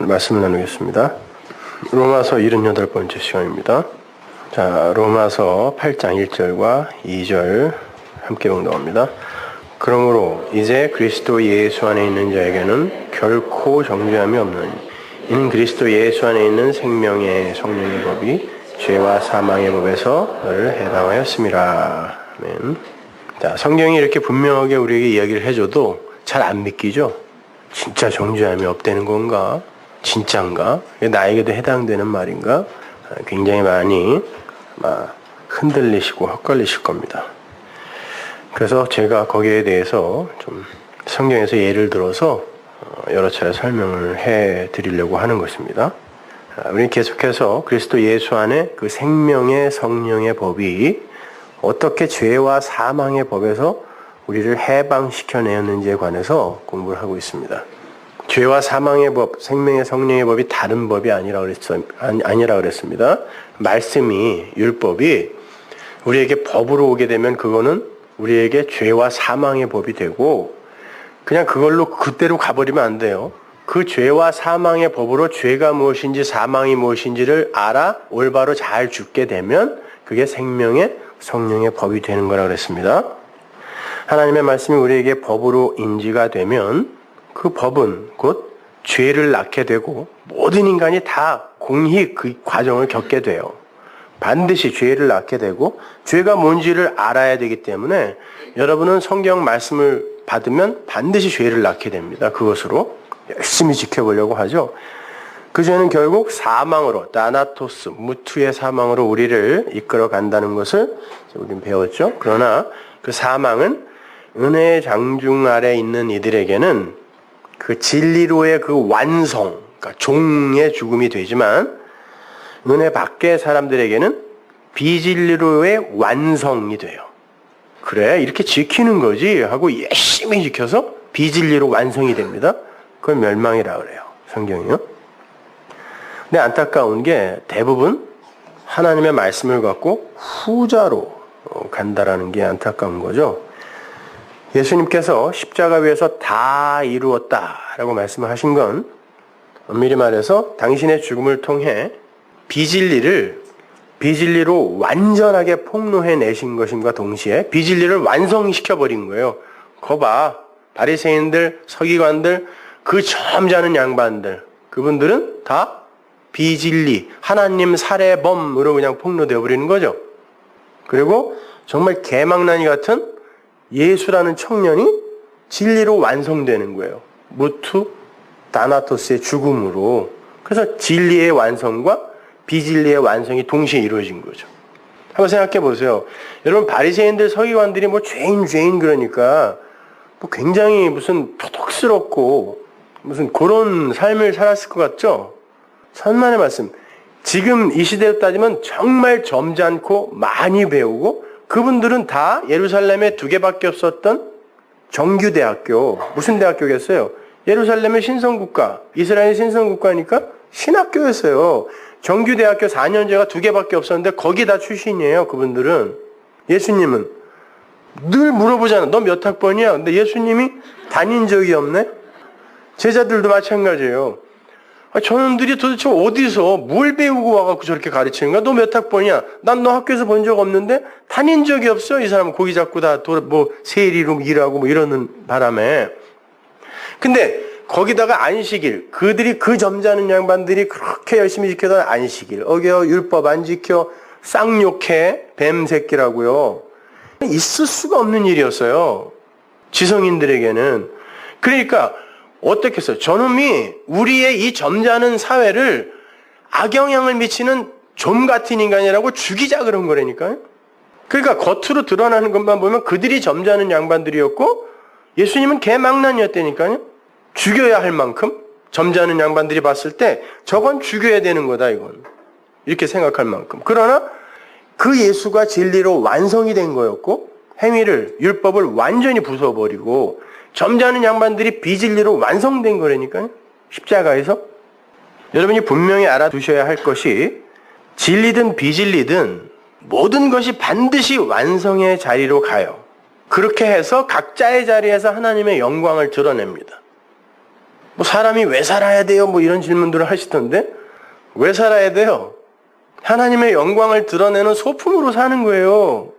말씀을 나누겠습니다. 로마서 78번째 시간입니다. 자, 로마서 8장 1절과 2절 함께 봉독합니다. 그러므로 이제 그리스도 예수 안에 있는 자에게는 결코 정죄함이 없느니 이는 그리스도 예수 안에 있는 생명의 성령의 법이 죄와 사망의 법에서 너를 해방하였음이라. 아멘. 자, 성경이 이렇게 분명하게 우리에게 이야기를 해줘도 잘 안 믿기죠? 진짜 정죄함이 없다는 건가? 진짠가? 나에게도 해당되는 말인가? 굉장히 많이 흔들리시고 헛갈리실 겁니다. 그래서 제가 거기에 대해서 좀 성경에서 예를 들어서 여러 차례 설명을 해 드리려고 하는 것입니다. 우리는 계속해서 그리스도 예수 안에 그 생명의 성령의 법이 어떻게 죄와 사망의 법에서 우리를 해방시켜내었는지에 관해서 공부를 하고 있습니다. 죄와 사망의 법, 생명의 성령의 법이 다른 법이 아니라 그랬습니다. 말씀이, 율법이 우리에게 법으로 오게 되면 그거는 우리에게 죄와 사망의 법이 되고 그냥 그걸로 그대로 가버리면 안 돼요. 그 죄와 사망의 법으로 죄가 무엇인지 사망이 무엇인지를 알아 올바로 잘 죽게 되면 그게 생명의 성령의 법이 되는 거라고 그랬습니다. 하나님의 말씀이 우리에게 법으로 인지가 되면 그 법은 곧 죄를 낳게 되고 모든 인간이 다 공히 그 과정을 겪게 돼요. 반드시 죄를 낳게 되고 죄가 뭔지를 알아야 되기 때문에 여러분은 성경 말씀을 받으면 반드시 죄를 낳게 됩니다. 그것으로 열심히 지켜보려고 하죠. 그 죄는 결국 사망으로, 다나토스, 무투의 사망으로 우리를 이끌어 간다는 것을 우리는 배웠죠. 그러나 그 사망은 은혜의 장중 아래 있는 이들에게는 그 진리로의 그 완성, 그러니까 종의 죽음이 되지만 은혜 밖의 사람들에게는 비진리로의 완성이 돼요. 그래, 이렇게 지키는 거지 하고 열심히 지켜서 비진리로 완성이 됩니다. 그걸 멸망이라고 그래요, 성경이요. 근데 안타까운 게 대부분 하나님의 말씀을 갖고 후자로 간다라는 게 안타까운 거죠. 예수님께서 십자가 위에서 다 이루었다라고 말씀을 하신 건 엄밀히 말해서 당신의 죽음을 통해 비진리로 완전하게 폭로해내신 것임과 동시에 비진리를 완성시켜버린 거예요. 거봐, 바리새인들, 서기관들, 그 점잖은 양반들, 그분들은 다 비진리, 하나님 살해범으로 그냥 폭로되어 버리는 거죠. 그리고 정말 개망나니 같은 예수라는 청년이 진리로 완성되는 거예요. 무투, 다나토스의 죽음으로. 그래서 진리의 완성과 비진리의 완성이 동시에 이루어진 거죠. 한번 생각해 보세요. 여러분, 바리새인들, 서기관들이 뭐 죄인 그러니까 뭐 굉장히 무슨 표독스럽고 무슨 그런 삶을 살았을 것 같죠? 천만의 말씀. 지금 이 시대로 따지면 정말 점잖고 많이 배우고 그분들은 다 예루살렘에 2개밖에 없었던 정규대학교, 무슨 대학교겠어요? 예루살렘의 신성국가, 이스라엘 신성국가니까 신학교였어요. 정규대학교 4년제가 2개밖에 없었는데 거기 다 출신이에요, 그분들은. 예수님은 늘 물어보잖아. 너 몇 학번이야? 근데 예수님이 다닌 적이 없네? 제자들도 마찬가지예요. 저놈들이 도대체 어디서 뭘 배우고 와갖고 저렇게 가르치는 거야? 너 몇 학번이야? 난 너 학교에서 본 적 없는데 다닌 적이 없어. 이 사람은 고기 잡고 다 세리로 일하고 뭐 이러는 바람에. 근데 거기다가 안식일, 그들이 그 점잖은 양반들이 그렇게 열심히 지켜던 안식일, 어겨 율법 안 지켜 쌍욕해 뱀 새끼라고요. 있을 수가 없는 일이었어요. 지성인들에게는. 그러니까 어떻게 했어요? 저놈이 우리의 이 점잖은 사회를 악영향을 미치는 좀 같은 인간이라고 죽이자 그런 거라니까요. 그러니까 겉으로 드러나는 것만 보면 그들이 점잖은 양반들이었고 예수님은 개망난이었다니까요. 죽여야 할 만큼 점잖은 양반들이 봤을 때 저건 죽여야 되는 거다, 이건. 이렇게 생각할 만큼. 그러나 그 예수가 진리로 완성이 된 거였고 행위를, 율법을 완전히 부숴버리고 점잖은 양반들이 비진리로 완성된 거라니까요. 십자가에서. 여러분이 분명히 알아두셔야 할 것이 진리든 비진리든 모든 것이 반드시 완성의 자리로 가요. 그렇게 해서 각자의 자리에서 하나님의 영광을 드러냅니다. 뭐 사람이 왜 살아야 돼요? 뭐 이런 질문들을 하시던데 왜 살아야 돼요? 하나님의 영광을 드러내는 소품으로 사는 거예요.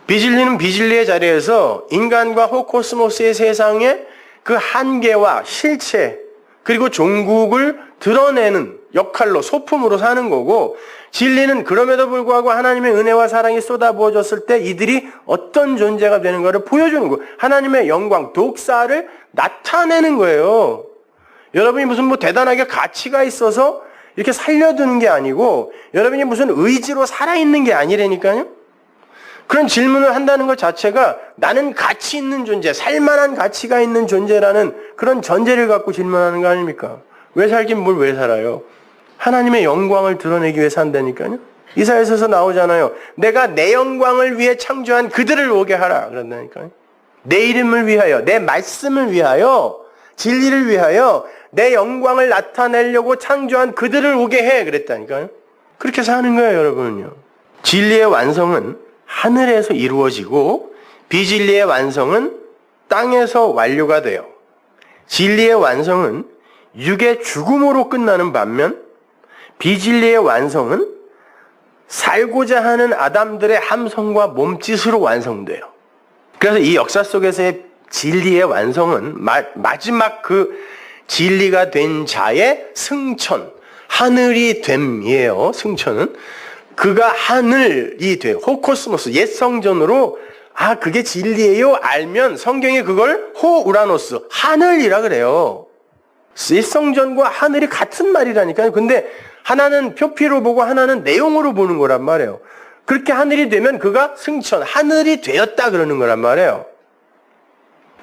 비진리는 비진리의 자리에서 인간과 호코스모스의 세상의 그 한계와 실체 그리고 종국을 드러내는 역할로 소품으로 사는 거고, 진리는 그럼에도 불구하고 하나님의 은혜와 사랑이 쏟아부어졌을 때 이들이 어떤 존재가 되는가를 보여주는 거예요. 하나님의 영광, 독사를 나타내는 거예요. 여러분이 무슨 뭐 대단하게 가치가 있어서 이렇게 살려두는 게 아니고 여러분이 무슨 의지로 살아있는 게 아니라니까요. 그런 질문을 한다는 것 자체가 나는 가치 있는 존재, 살만한 가치가 있는 존재라는 그런 전제를 갖고 질문하는 거 아닙니까? 왜 살긴 뭘 왜 살아요? 하나님의 영광을 드러내기 위해 산다니까요. 이사야서에서 나오잖아요. 내가 내 영광을 위해 창조한 그들을 오게 하라 그런다니까요. 내 이름을 위하여, 내 말씀을 위하여, 진리를 위하여 내 영광을 나타내려고 창조한 그들을 오게 해 그랬다니까요. 그렇게 사는 거예요, 여러분은요. 진리의 완성은 하늘에서 이루어지고 비진리의 완성은 땅에서 완료가 돼요. 진리의 완성은 육의 죽음으로 끝나는 반면 비진리의 완성은 살고자 하는 아담들의 함성과 몸짓으로 완성돼요. 그래서 이 역사 속에서의 진리의 완성은 마지막 그 진리가 된 자의 승천, 하늘이 됨이에요. 승천은 그가 하늘이 돼, 호코스모스, 옛 성전으로 아 그게 진리예요 알면 성경에 그걸 호우라노스, 하늘이라 그래요. 옛 성전과 하늘이 같은 말이라니까요. 근데 하나는 표피로 보고 하나는 내용으로 보는 거란 말이에요. 그렇게 하늘이 되면 그가 승천, 하늘이 되었다 그러는 거란 말이에요.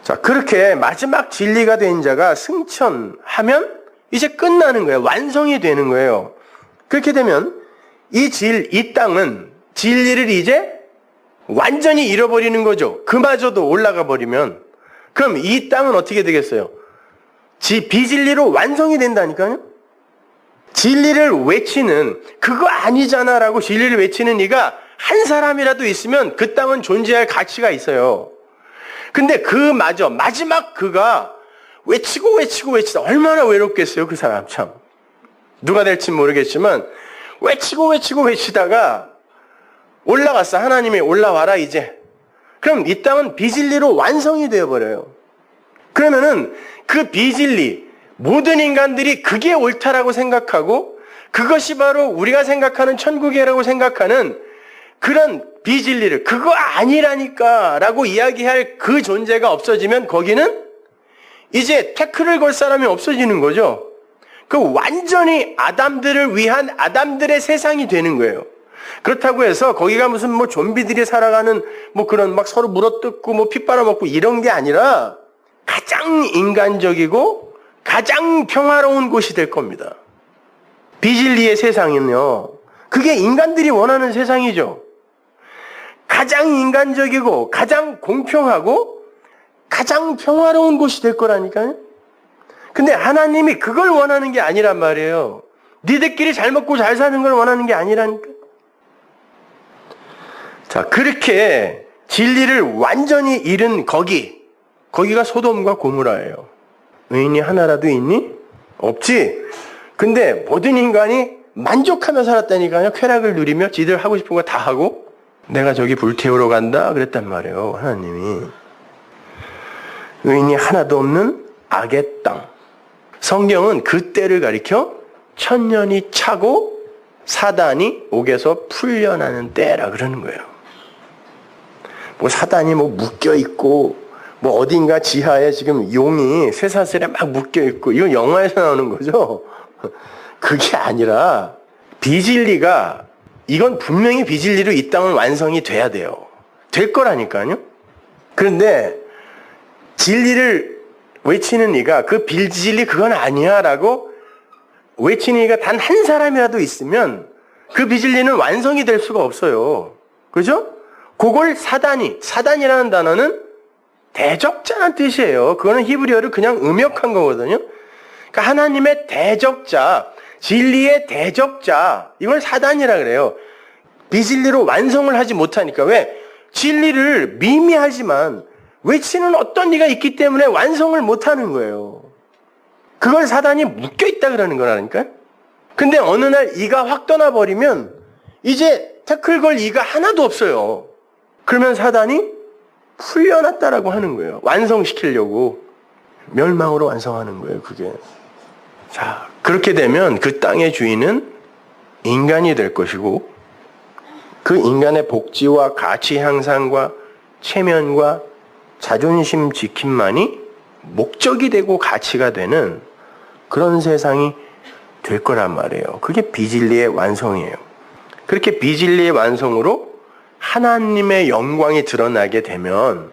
자, 그렇게 마지막 진리가 된 자가 승천하면 이제 끝나는 거예요. 완성이 되는 거예요. 그렇게 되면 이 땅은 진리를 이제 완전히 잃어버리는 거죠. 그마저도 올라가 버리면. 그럼 이 땅은 어떻게 되겠어요? 비진리로 완성이 된다니까요. 진리를 외치는, 그거 아니잖아 라고 진리를 외치는 이가 한 사람이라도 있으면 그 땅은 존재할 가치가 있어요. 근데 그마저 마지막 그가 외치다 얼마나 외롭겠어요, 그 사람 참. 누가 될지 모르겠지만 외치다가 올라갔어. 하나님이 올라와라 이제. 그럼 이 땅은 비진리로 완성이 되어버려요. 그러면은 그 비진리, 모든 인간들이 그게 옳다라고 생각하고 그것이 바로 우리가 생각하는 천국이라고 생각하는 그런 비진리를 그거 아니라니까 라고 이야기할 그 존재가 없어지면 거기는 이제 태클을 걸 사람이 없어지는 거죠. 그 완전히 아담들을 위한 아담들의 세상이 되는 거예요. 그렇다고 해서 거기가 무슨 뭐 좀비들이 살아가는 뭐 그런 막 서로 물어뜯고 뭐 피 빨아먹고 이런 게 아니라 가장 인간적이고 가장 평화로운 곳이 될 겁니다. 비진리의 세상은요, 그게 인간들이 원하는 세상이죠. 가장 인간적이고 가장 공평하고 가장 평화로운 곳이 될 거라니까요. 근데 하나님이 그걸 원하는 게 아니란 말이에요. 니들끼리 잘 먹고 잘 사는 걸 원하는 게 아니라니까. 자, 그렇게 진리를 완전히 잃은 거기가 소돔과 고모라예요. 의인이 하나라도 있니? 없지. 근데 모든 인간이 만족하며 살았다니까요. 쾌락을 누리며 지들 하고 싶은 거 다 하고 내가 저기 불태우러 간다 그랬단 말이에요. 하나님이. 의인이 하나도 없는 악의 땅. 성경은 그 때를 가리켜 천년이 차고 사단이 옥에서 풀려나는 때라 그러는 거예요. 뭐 사단이 뭐 묶여 있고 뭐 어딘가 지하에 지금 용이 쇠사슬에 막 묶여 있고 이거 영화에서 나오는 거죠. 그게 아니라 비진리가 이건 분명히 비진리로 이 땅은 완성이 돼야 돼요. 될 거라니까요. 그런데 진리를 외치는 이가 그 비진리 그건 아니야 라고 외치는 이가 단 한 사람이라도 있으면 그 비진리는 완성이 될 수가 없어요. 그죠? 그걸 사단이라는 단어는 대적자라는 뜻이에요. 그거는 히브리어를 그냥 음역한 거거든요. 그러니까 하나님의 대적자, 진리의 대적자, 이걸 사단이라 그래요. 비진리로 완성을 하지 못하니까. 왜? 진리를 미미하지만 외치는 어떤 이가 있기 때문에 완성을 못하는 거예요. 그걸 사단이 묶여있다 그러는 거라니까요. 근데 어느 날 이가 확 떠나버리면 이제 태클 걸 이가 하나도 없어요. 그러면 사단이 풀려났다라고 하는 거예요. 완성시키려고. 멸망으로 완성하는 거예요, 그게. 자, 그렇게 되면 그 땅의 주인은 인간이 될 것이고, 그 인간의 복지와 가치 향상과 체면과 자존심 지킴만이 목적이 되고 가치가 되는 그런 세상이 될 거란 말이에요. 그게 비진리의 완성이에요. 그렇게 비진리의 완성으로 하나님의 영광이 드러나게 되면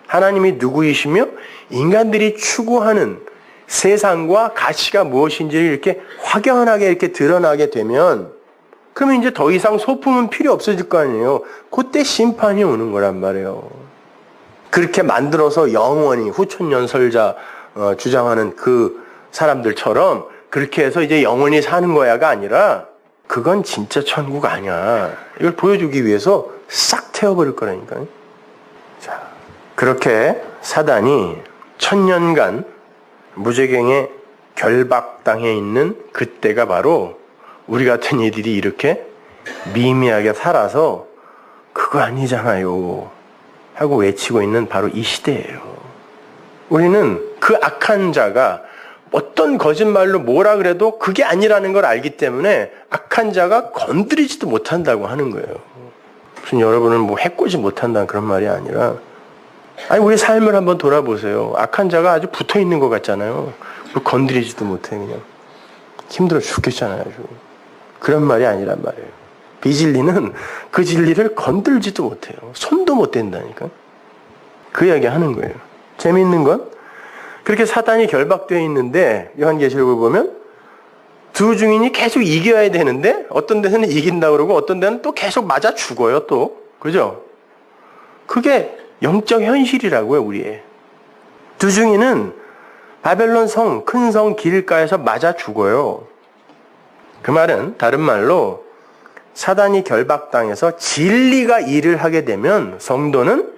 하나님이 누구이시며 인간들이 추구하는 세상과 가치가 무엇인지를 이렇게 확연하게 이렇게 드러나게 되면 그러면 이제 더 이상 소품은 필요 없어질 거 아니에요. 그때 심판이 오는 거란 말이에요. 그렇게 만들어서 영원히 후천년 설자 주장하는 그 사람들처럼 그렇게 해서 이제 영원히 사는 거야가 아니라 그건 진짜 천국 아니야. 이걸 보여주기 위해서 싹 태워버릴 거라니까요. 자, 그렇게 사단이 1000년간 무제경에 결박당해 있는 그때가 바로 우리 같은 이들이 이렇게 미미하게 살아서 그거 아니잖아요 하고 외치고 있는 바로 이 시대예요. 우리는 그 악한 자가 어떤 거짓말로 뭐라 그래도 그게 아니라는 걸 알기 때문에 악한 자가 건드리지도 못한다고 하는 거예요. 무슨 여러분은 뭐 해코지 못한다는 그런 말이 아니라 아니 우리 삶을 한번 돌아보세요. 악한 자가 아주 붙어있는 것 같잖아요. 뭐 건드리지도 못해 그냥. 힘들어 죽겠잖아요. 그런 말이 아니란 말이에요. 비진리는 그 진리를 건들지도 못해요. 손도 못 댄다니까. 그 이야기 하는 거예요. 재미있는 건 그렇게 사단이 결박되어 있는데 요한계시록을 보면 두 증인이 계속 이겨야 되는데 어떤 데서는 이긴다 그러고 어떤 데는 또 계속 맞아 죽어요 또. 그죠? 그게 영적 현실이라고요 우리의. 두 증인은 바벨론 성, 큰 성 길가에서 맞아 죽어요. 그 말은 다른 말로 사단이 결박당해서 진리가 일을 하게 되면 성도는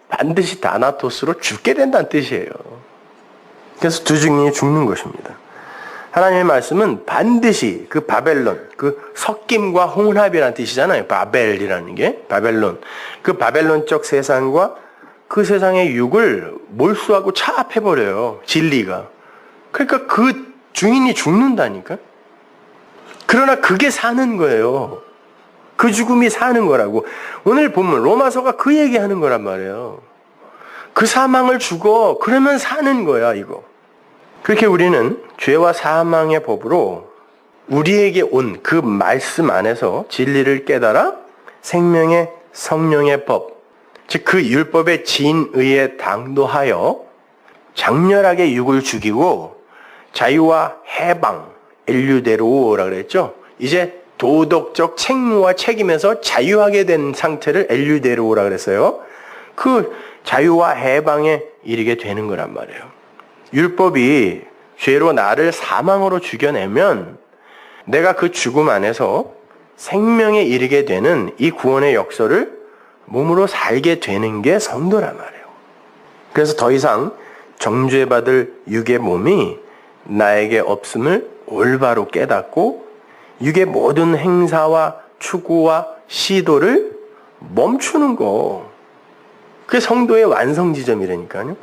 반드시 다나토스로 죽게 된다는 뜻이에요. 그래서 두 증인이 죽는 것입니다. 하나님의 말씀은 반드시 그 바벨론, 그 섞임과 혼합이라는 뜻이잖아요. 바벨이라는 게 바벨론. 그 바벨론적 세상과 그 세상의 육을 몰수하고 차압해버려요. 진리가. 그러니까 그 증인이 죽는다니까. 그러나 그게 사는 거예요. 그 죽음이 사는 거라고. 오늘 보면 로마서가 그 얘기하는 거란 말이에요. 그 사망을 죽어. 그러면 사는 거야 이거. 그렇게 우리는 죄와 사망의 법으로 우리에게 온 그 말씀 안에서 진리를 깨달아 생명의 성령의 법, 즉 그 율법의 진의에 당도하여 장렬하게 육을 죽이고 자유와 해방, 엘류데로라 그랬죠. 이제 도덕적 책무와 책임에서 자유하게 된 상태를 엘류데로라 그랬어요. 그 자유와 해방에 이르게 되는 거란 말이에요. 율법이 죄로 나를 사망으로 죽여내면 내가 그 죽음 안에서 생명에 이르게 되는 이 구원의 역사를 몸으로 살게 되는 게 성도란 말이에요. 그래서 더 이상 정죄받을 육의 몸이 나에게 없음을 올바로 깨닫고 육의 모든 행사와 추구와 시도를 멈추는 거. 그게 성도의 완성 지점이라니까요.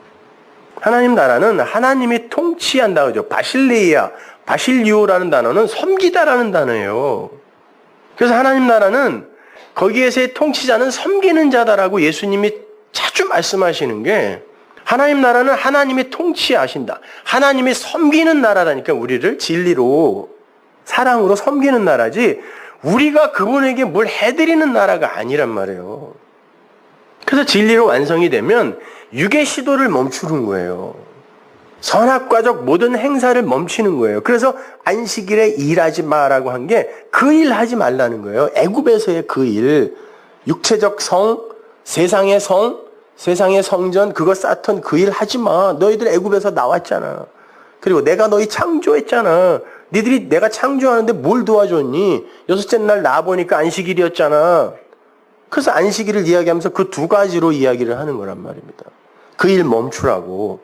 하나님 나라는 하나님이 통치한다 그러죠. 바실레이아, 바실리오라는 단어는 섬기다라는 단어예요. 그래서 하나님 나라는 거기에서의 통치자는 섬기는 자다라고 예수님이 자주 말씀하시는 게 하나님 나라는 하나님이 통치하신다. 하나님이 섬기는 나라라니까 우리를 진리로 사랑으로 섬기는 나라지 우리가 그분에게 뭘 해드리는 나라가 아니란 말이에요. 그래서 진리로 완성이 되면 육의 시도를 멈추는 거예요. 선악과적 모든 행사를 멈추는 거예요. 그래서 안식일에 일하지 마라고 한 게 그 일 하지 말라는 거예요. 애굽에서의 그 일, 육체적 성, 세상의 성, 세상의 성전 그거 쌓던 그 일 하지 마. 너희들 애굽에서 나왔잖아. 그리고 내가 너희 창조했잖아. 니들이 내가 창조하는데 뭘 도와줬니? 여섯째 날 나와보니까 안식일이었잖아. 그래서 안식일을 이야기하면서 그 두 가지로 이야기를 하는 거란 말입니다. 그 일 멈추라고.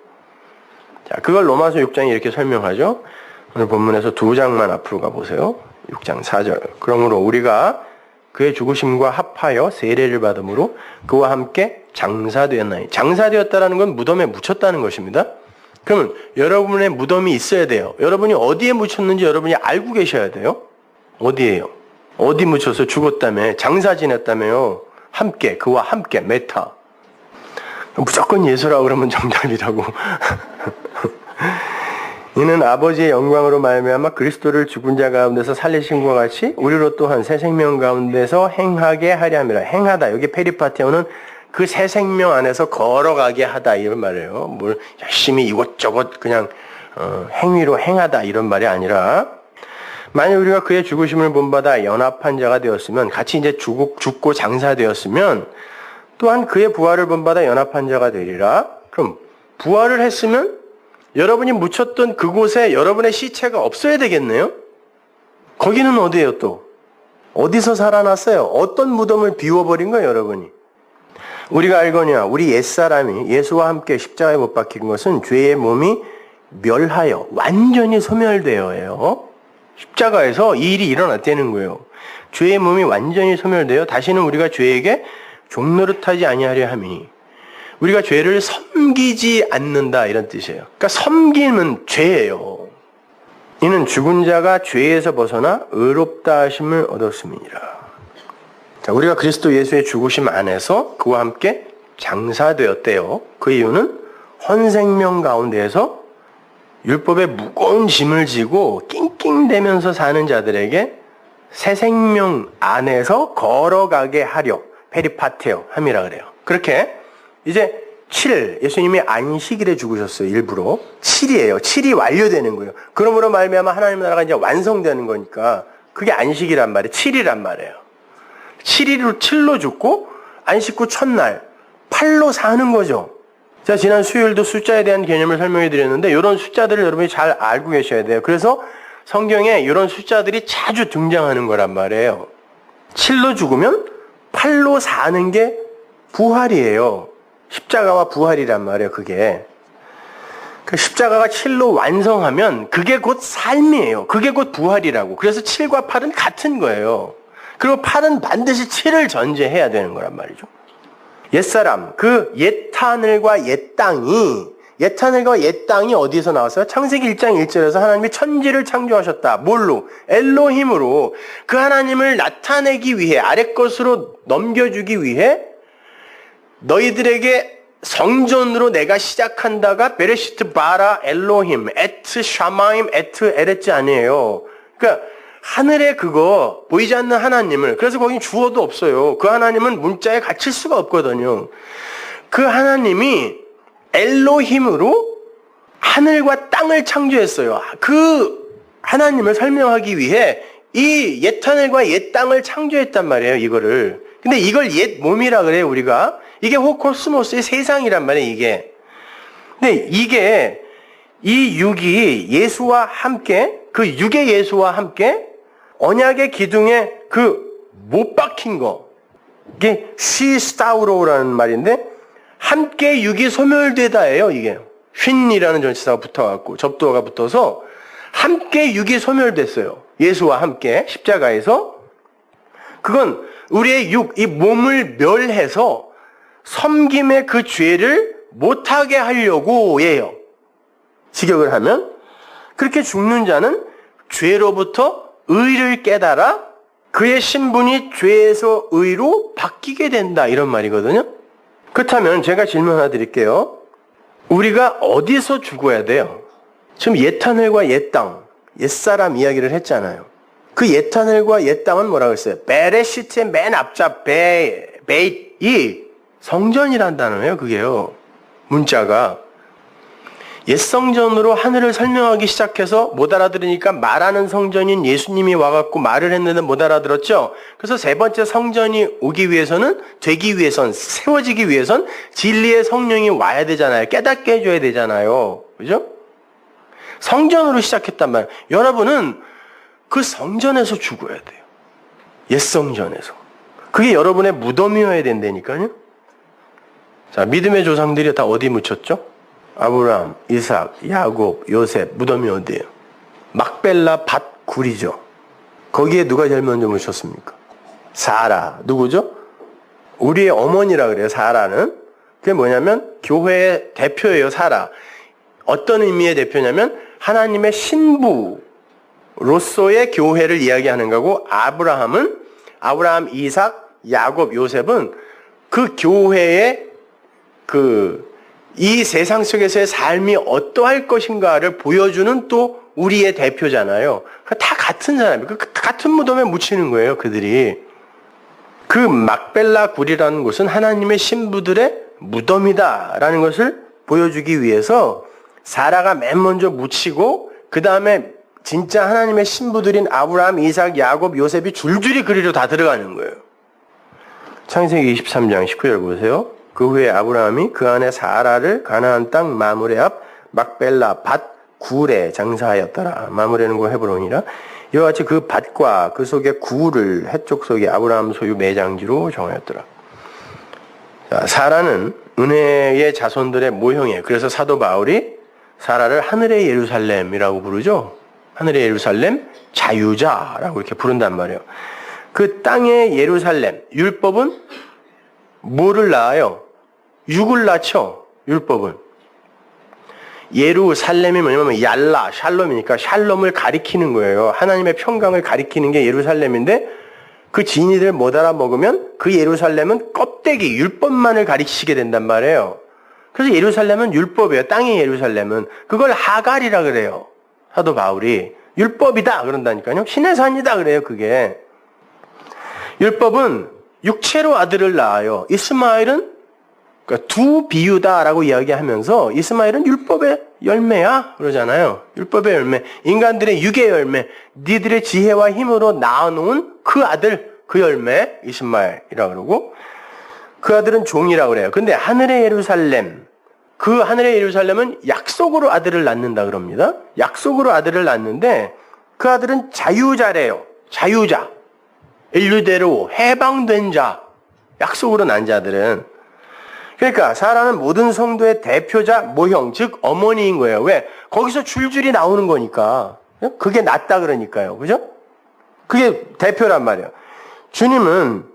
자, 그걸 로마서 6장이 이렇게 설명하죠. 오늘 본문에서 2장만 앞으로 가보세요. 6장 4절. 그러므로 우리가 그의 죽으심과 합하여 세례를 받음으로 그와 함께 장사되었나니. 장사되었다라는 건 무덤에 묻혔다는 것입니다. 그러면 여러분의 무덤이 있어야 돼요. 여러분이 어디에 묻혔는지 여러분이 알고 계셔야 돼요. 어디에요? 어디 묻혀서 죽었다며, 장사 지냈다며요. 함께, 그와 함께, 메타. 무조건 예수라고 그러면 정답이라고. 이는 아버지의 영광으로 말미암아 그리스도를 죽은 자 가운데서 살리신 것과 같이 우리로 또한 새 생명 가운데서 행하게 하려 함이라. 행하다. 여기 페리파테오는 그 새 생명 안에서 걸어가게 하다 이런 말이에요. 뭘 열심히 이것저것 그냥 행위로 행하다 이런 말이 아니라, 만약 우리가 그의 죽으심을 본받아 연합한 자가 되었으면, 같이 이제 죽고 장사되었으면 또한 그의 부활을 본받아 연합한 자가 되리라. 그럼 부활을 했으면 여러분이 묻혔던 그곳에 여러분의 시체가 없어야 되겠네요. 거기는 어디예요 또? 어디서 살아났어요? 어떤 무덤을 비워버린 거예요 여러분이? 우리가 알거니와 우리 옛사람이 예수와 함께 십자가에 못 박힌 것은 죄의 몸이 멸하여 완전히 소멸되어요. 십자가에서 이 일이 일어났다는 거예요. 죄의 몸이 완전히 소멸되어 다시는 우리가 죄에게 종노릇하지 아니하려 함이니. 우리가 죄를 섬기지 않는다 이런 뜻이에요. 그러니까 섬기는 죄예요. 이는 죽은 자가 죄에서 벗어나 의롭다 하심을 얻었음이니라. 자, 우리가 그리스도 예수의 죽으심 안에서 그와 함께 장사되었대요. 그 이유는 헌생명 가운데에서 율법의 무거운 짐을 지고 낑낑대면서 사는 자들에게 새 생명 안에서 걸어가게 하려 페리파테오 함이라 그래요. 그렇게 이제 7, 예수님이 안식일에 죽으셨어요. 일부러. 7이에요. 7이 완료되는 거예요. 그러므로 말미암아 하나님 나라가 이제 완성되는 거니까 그게 안식이란 말이에요. 7이란 말이에요. 7로 죽고 안식 후 첫날 8로 사는 거죠. 제가 지난 수요일도 숫자에 대한 개념을 설명해 드렸는데 이런 숫자들을 여러분이 잘 알고 계셔야 돼요. 그래서 성경에 이런 숫자들이 자주 등장하는 거란 말이에요. 7로 죽으면 8로 사는 게 부활이에요. 십자가와 부활이란 말이에요, 그게. 그 십자가가 7로 완성하면 그게 곧 삶이에요. 그게 곧 부활이라고. 그래서 7과 8은 같은 거예요. 그리고 8은 반드시 7을 전제해야 되는 거란 말이죠. 옛사람, 그 옛하늘과 옛땅이 어디에서 나왔어요? 창세기 1장 1절에서 하나님이 천지를 창조하셨다. 뭘로? 엘로힘으로. 그 하나님을 나타내기 위해, 아래 것으로 넘겨주기 위해 너희들에게 성전으로 내가 시작한다가 베레시트 바라 엘로힘 에트 샤마임 에트 에레츠 아니에요. 그러니까 하늘에 그거 보이지 않는 하나님을, 그래서 거긴 주어도 없어요. 그 하나님은 문자에 갇힐 수가 없거든요. 그 하나님이 엘로힘으로 하늘과 땅을 창조했어요. 그 하나님을 설명하기 위해 이 옛하늘과 옛땅을 창조했단 말이에요, 이거를. 근데 이걸 옛 몸이라 그래요, 우리가. 이게 호코스모스의 세상이란 말이에요, 이게. 근데 이게, 이 육이 예수와 함께, 그 육의 예수와 함께 언약의 기둥에 그 못 박힌 거, 이게 시스타우로라는 말인데, 함께 육이 소멸되다예요, 이게. 쉰이라는 전치사가 붙어갖고, 접두어가 붙어서, 함께 육이 소멸됐어요. 예수와 함께, 십자가에서. 그건 우리의 육, 이 몸을 멸해서 섬김의 그 죄를 못하게 하려고 해요. 직역을 하면, 그렇게 죽는 자는 죄로부터 의를 깨달아 그의 신분이 죄에서 의로 바뀌게 된다, 이런 말이거든요. 그렇다면 제가 질문 하나 드릴게요. 우리가 어디서 죽어야 돼요? 지금 옛하늘과 옛땅, 옛사람 이야기를 했잖아요. 그 옛하늘과 옛땅은 뭐라고 했어요? 베레시트의 맨 앞자 베이이 성전이란 단어예요, 그게요. 문자가. 옛성전으로 하늘을 설명하기 시작해서 못 알아들으니까 말하는 성전인 예수님이 와갖고 말을 했는데 못 알아들었죠? 그래서 세 번째 성전이 오기 위해서는, 되기 위해선, 세워지기 위해선 진리의 성령이 와야 되잖아요. 깨닫게 해줘야 되잖아요. 그죠? 성전으로 시작했단 말이에요. 여러분은 그 성전에서 죽어야 돼요. 옛성전에서. 그게 여러분의 무덤이어야 된다니까요. 자, 믿음의 조상들이 다 어디 묻혔죠? 아브라함, 이삭, 야곱, 요셉 무덤이 어디예요? 막벨라 밭 굴이죠. 거기에 누가 제일 먼저 묻혔습니까? 사라. 누구죠? 우리의 어머니라 그래요. 사라는. 그게 뭐냐면 교회의 대표예요. 사라. 어떤 의미의 대표냐면 하나님의 신부로서의 교회를 이야기하는 거고, 아브라함, 이삭, 야곱, 요셉은 그 교회의 이 세상 속에서의 삶이 어떠할 것인가를 보여주는 또 우리의 대표잖아요. 다 같은 사람이에요. 같은 무덤에 묻히는 거예요, 그들이. 그 막벨라 굴이라는 곳은 하나님의 신부들의 무덤이다라는 것을 보여주기 위해서 사라가 맨 먼저 묻히고, 그 다음에 진짜 하나님의 신부들인 아브라함, 이삭, 야곱, 요셉이 줄줄이 그리로 다 들어가는 거예요. 창세기 23장 19절 보세요. 그 후에 아브라함이 그 안에 사라를 가나안 땅 마므레 앞 막벨라 밭 굴에 장사하였더라. 마므레는 그 헤브론이라. 이와 같이 그 밭과 그 속의 굴을 해쪽 속에 아브라함 소유 매장지로 정하였더라. 자, 사라는 은혜의 자손들의 모형이에요. 그래서 사도 바울이 사라를 하늘의 예루살렘이라고 부르죠. 하늘의 예루살렘 자유자라고 이렇게 부른단 말이에요. 그 땅의 예루살렘, 율법은 뭐를 낳아요? 육을 낳죠. 율법은. 예루살렘이 뭐냐면 얄라, 샬롬이니까 샬롬을 가리키는 거예요. 하나님의 평강을 가리키는 게 예루살렘인데, 그 진이들 못 알아먹으면 그 예루살렘은 껍데기, 율법만을 가리키게 된단 말이에요. 그래서 예루살렘은 율법이에요. 땅의 예루살렘은. 그걸 하갈이라 그래요. 사도 바울이. 율법이다 그런다니까요. 신의 산이다 그래요. 그게. 율법은 육체로 아들을 낳아요. 이스마엘은 그러니까 두 비유다라고 이야기하면서 이스마엘은 율법의 열매야 그러잖아요. 율법의 열매, 인간들의 육의 열매, 니들의 지혜와 힘으로 낳아놓은 그 아들, 그 열매 이스마엘이라고 그러고, 그 아들은 종이라고 그래요. 근데 하늘의 예루살렘, 그 하늘의 예루살렘은 약속으로 아들을 낳는다 그럽니다. 약속으로 아들을 낳는데 그 아들은 자유자래요. 자유자, 인류대로 해방된 자, 약속으로 난 자들은. 그러니까 사라는 모든 성도의 대표자, 모형, 즉 어머니인 거예요. 왜? 거기서 줄줄이 나오는 거니까. 그게 낫다 그러니까요. 그죠? 그게 대표란 말이에요. 주님은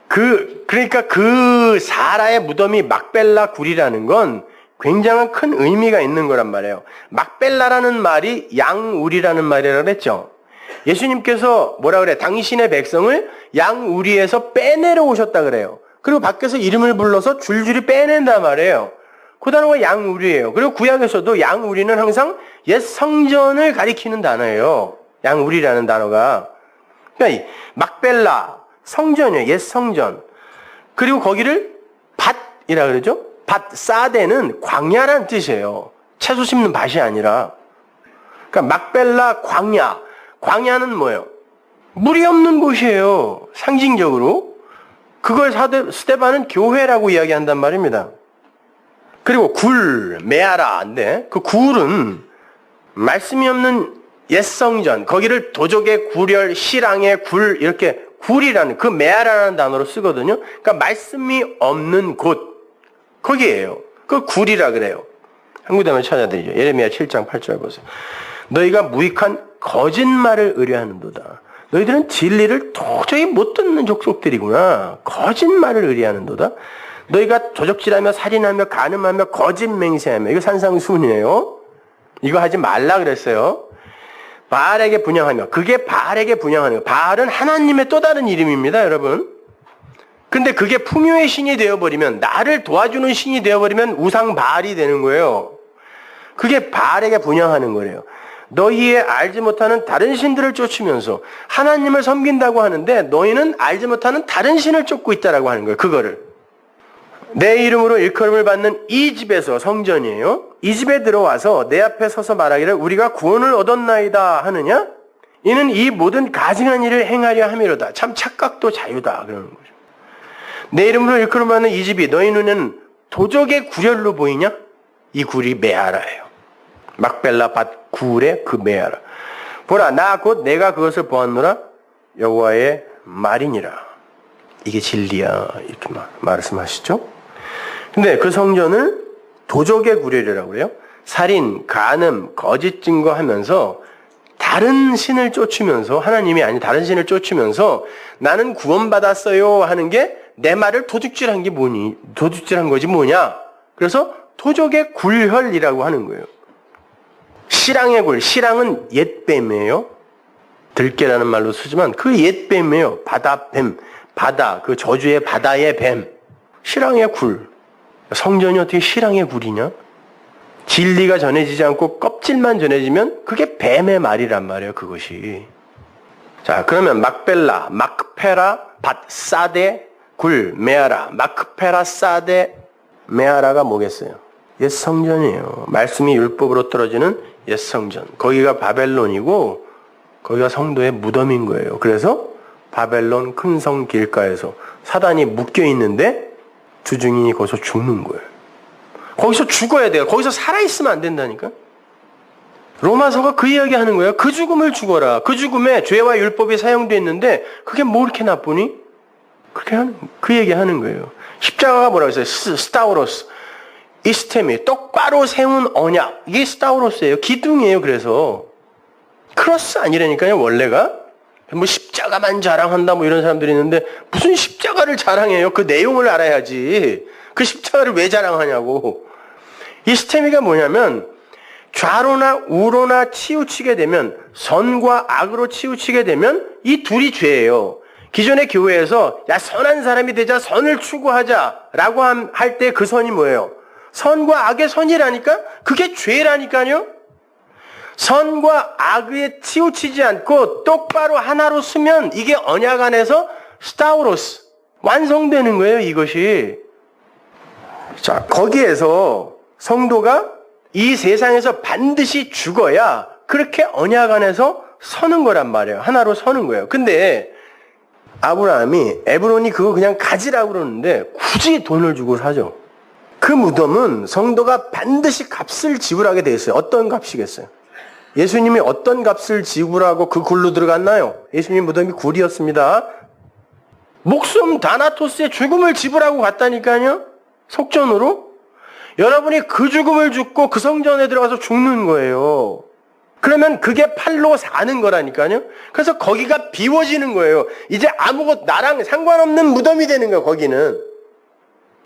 그러니까 그 사라의 무덤이 막벨라 굴이라는 건 굉장한 큰 의미가 있는 거란 말이에요. 막벨라라는 말이 양우리라는 말이라고 그랬죠. 예수님께서 뭐라 그래? 당신의 백성을 양우리에서 빼내려 오셨다 그래요. 그리고 밖에서 이름을 불러서 줄줄이 빼낸단 말이에요. 그 단어가 양우리예요. 그리고 구약에서도 양우리는 항상 옛 성전을 가리키는 단어예요. 양우리라는 단어가. 그러니까 막벨라, 성전이에요. 옛 성전. 그리고 거기를 밭이라 그러죠. 밭, 사대는 광야란 뜻이에요. 채소 심는 밭이 아니라. 그러니까 막벨라 광야. 광야는 뭐예요? 물이 없는 곳이에요. 상징적으로. 그걸 스데반은 교회라고 이야기한단 말입니다. 그리고 굴, 메아라인데 그 굴은 말씀이 없는 옛성전, 거기를 도적의 굴열, 실랑의 굴, 이렇게 굴이라는 그 메아라라는 단어로 쓰거든요. 그러니까 말씀이 없는 곳, 거기에요. 그 굴이라 그래요. 한 구절만 찾아드리죠. 예레미야 7장 8절 보세요. 너희가 무익한 거짓말을 의뢰하는도다. 너희들은 진리를 도저히 못 듣는 족속들이구나. 거짓말을 의뢰하는도다. 너희가 도적질하며 살인하며 간음하며 거짓 맹세하며, 이거 산상수훈이에요. 이거 하지 말라 그랬어요. 바알에게 분향하며, 그게 바알에게 분향하는 거예요. 바알은 하나님의 또 다른 이름입니다, 여러분. 근데 그게 풍요의 신이 되어버리면, 나를 도와주는 신이 되어버리면 우상 바알이 되는 거예요. 그게 바알에게 분향하는 거래요. 너희의 알지 못하는 다른 신들을 쫓으면서 하나님을 섬긴다고 하는데 너희는 알지 못하는 다른 신을 쫓고 있다라고 하는 거예요. 그거를. 내 이름으로 일컬음을 받는 이 집에서, 성전이에요. 이 집에 들어와서 내 앞에 서서 말하기를 우리가 구원을 얻었나이다 하느냐? 이는 이 모든 가증한 일을 행하려 함이로다. 참 착각도 자유다 그러는 거죠. 내 이름으로 일컬음을 받는 이 집이 너희 눈에는 도적의 굴열로 보이냐? 이 굴이 메아라예요. 막벨라 밭 굴의 그 메아라. 보라, 나 곧 내가 그것을 보았노라. 여호와의 말이니라. 이게 진리야. 이렇게 말씀하시죠. 근데 그 성전을 도적의 구렬이라고 그래요. 살인, 간음, 거짓 증거하면서 다른 신을 쫓으면서, 하나님이 아닌 다른 신을 쫓으면서 나는 구원받았어요 하는 게 내 말을 도둑질한 게 뭐니? 도둑질한 거지 뭐냐? 그래서 도적의 굴혈이라고 하는 거예요. 실랑의 굴, 실랑은 옛뱀이에요. 들깨라는 말로 쓰지만 그 옛뱀이에요. 바다뱀, 바다, 그 저주의 바다의 뱀. 실랑의 굴. 성전이 어떻게 실랑의 굴이냐? 진리가 전해지지 않고 껍질만 전해지면 그게 뱀의 말이란 말이에요, 그것이. 자, 그러면 막벨라, 막페라, 밧사데, 굴, 메아라. 마크페라, 사데, 메아라가 뭐겠어요? 옛 성전이에요. 말씀이 율법으로 떨어지는 옛 성전. 거기가 바벨론이고 거기가 성도의 무덤인 거예요. 그래서 바벨론 큰 성 길가에서 사단이 묶여 있는데 두 증인이 거기서 죽는 거예요. 거기서 죽어야 돼요. 거기서 살아있으면 안 된다니까. 로마서가 그 이야기 하는 거예요. 그 죽음을 죽어라. 그 죽음에 죄와 율법이 사용되어 있는데 그게 뭐 이렇게 나쁘니? 그 얘기 하는 거예요. 십자가가 뭐라고 했어요? 스타우로스. 이스테미. 똑바로 세운 언약. 이게 스타우로스예요. 기둥이에요. 그래서. 크로스 아니라니까요. 원래가. 뭐 십자가만 자랑한다 뭐 이런 사람들이 있는데 무슨 십자가를 자랑해요. 그 내용을 알아야지. 그 십자가를 왜 자랑하냐고. 이스테미가 뭐냐면 좌로나 우로나 치우치게 되면 선과 악으로 치우치게 되면 이 둘이 죄예요. 기존의 교회에서 야 선한 사람이 되자 선을 추구하자라고 할 때 그 선이 뭐예요? 선과 악의 선이라니까? 그게 죄라니까요? 선과 악에 치우치지 않고 똑바로 하나로 쓰면 이게 언약 안에서 스타우로스 완성되는 거예요, 이것이. 자, 거기에서 성도가 이 세상에서 반드시 죽어야 그렇게 언약 안에서 서는 거란 말이에요. 하나로 서는 거예요. 근데 아브라함이 에브론이 그거 그냥 가지라고 그러는데 굳이 돈을 주고 사죠. 그 무덤은 성도가 반드시 값을 지불하게 돼 있어요. 어떤 값이겠어요? 예수님이 어떤 값을 지불하고 그 굴로 들어갔나요? 예수님 무덤이 굴이었습니다. 목숨 다나토스의 죽음을 지불하고 갔다니까요. 속전으로. 여러분이 그 죽음을 죽고 그 성전에 들어가서 죽는 거예요. 그러면 그게 팔로 사는 거라니까요. 그래서 거기가 비워지는 거예요. 이제 아무것도 나랑 상관없는 무덤이 되는 거예요. 거기는.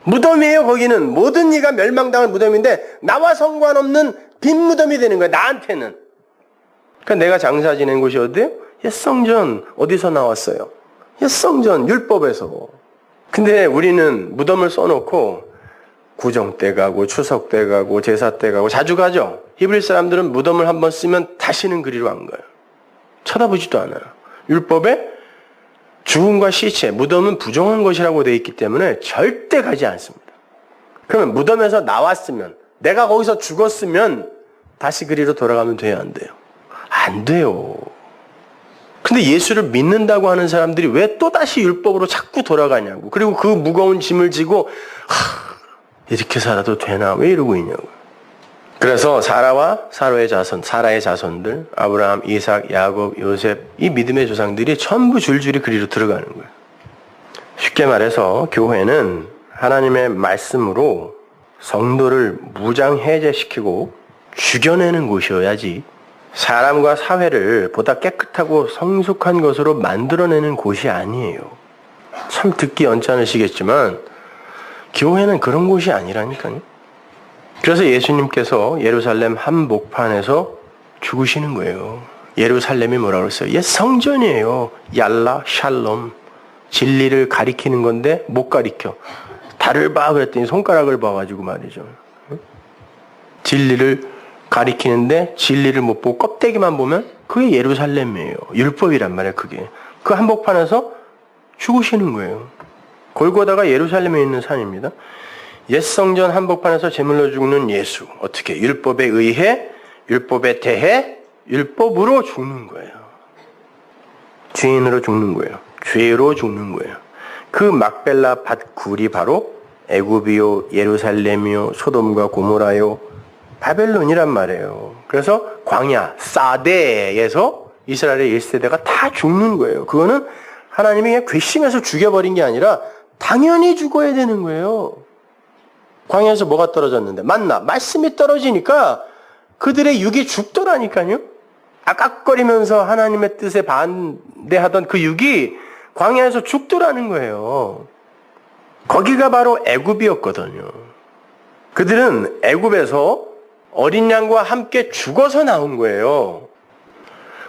무덤이에요. 거기는. 모든 이가 멸망당할 무덤인데 나와 상관없는 빈 무덤이 되는 거예요. 나한테는. 그러니까 내가 장사 지낸 곳이 어디예요? 옛 성전. 어디서 나왔어요? 옛 성전. 율법에서. 근데 우리는 무덤을 써놓고 구정 때 가고 추석 때 가고 제사 때 가고 자주 가죠. 히브리 사람들은 무덤을 한번 쓰면 다시는 그리로 안 가요. 쳐다보지도 않아요. 율법에 죽음과 시체, 무덤은 부정한 것이라고 되어 있기 때문에 절대 가지 않습니다. 그러면 무덤에서 나왔으면, 내가 거기서 죽었으면 다시 그리로 돌아가면 돼요, 안 돼요? 안 돼요. 근데 예수를 믿는다고 하는 사람들이 왜 또다시 율법으로 자꾸 돌아가냐고. 그리고 그 무거운 짐을 지고 이렇게 살아도 되나? 왜 이러고 있냐고. 그래서 사라와 사라의 자손들, 아브라함, 이삭, 야곱, 요셉, 이 믿음의 조상들이 전부 줄줄이 그리로 들어가는 거예요. 쉽게 말해서 교회는 하나님의 말씀으로 성도를 무장해제시키고 죽여내는 곳이어야지 사람과 사회를 보다 깨끗하고 성숙한 것으로 만들어내는 곳이 아니에요. 참 듣기 언짢으시겠지만 교회는 그런 곳이 아니라니까요. 그래서 예수님께서 예루살렘 한복판에서 죽으시는 거예요. 예루살렘이 뭐라고 했어요? 옛 성전이에요. 얄라, 샬롬. 진리를 가리키는 건데 못 가리켜. 달을 봐 그랬더니 손가락을 봐가지고 말이죠. 진리를 가리키는데 진리를 못 보고 껍데기만 보면 그게 예루살렘이에요. 율법이란 말이에요. 그게. 그 한복판에서 죽으시는 거예요. 골고다가 예루살렘에 있는 산입니다. 옛 성전 한복판에서 제물로 죽는 예수. 어떻게? 율법에 의해, 율법에 대해, 율법으로 죽는 거예요. 죄인으로 죽는 거예요. 죄로 죽는 거예요. 그 막벨라 밧굴이 바로 애굽이요, 예루살렘이요, 소돔과 고모라요, 바벨론이란 말이에요. 그래서 광야, 사대에서 이스라엘의 1세대가 다 죽는 거예요. 그거는 하나님이 그냥 괘씸해서 죽여버린 게 아니라 당연히 죽어야 되는 거예요. 광야에서 뭐가 떨어졌는데? 만나. 말씀이 떨어지니까 그들의 육이 죽더라니까요. 아깝거리면서 하나님의 뜻에 반대하던 그 육이 광야에서 죽더라는 거예요. 거기가 바로 애굽이었거든요. 그들은 애굽에서 어린 양과 함께 죽어서 나온 거예요.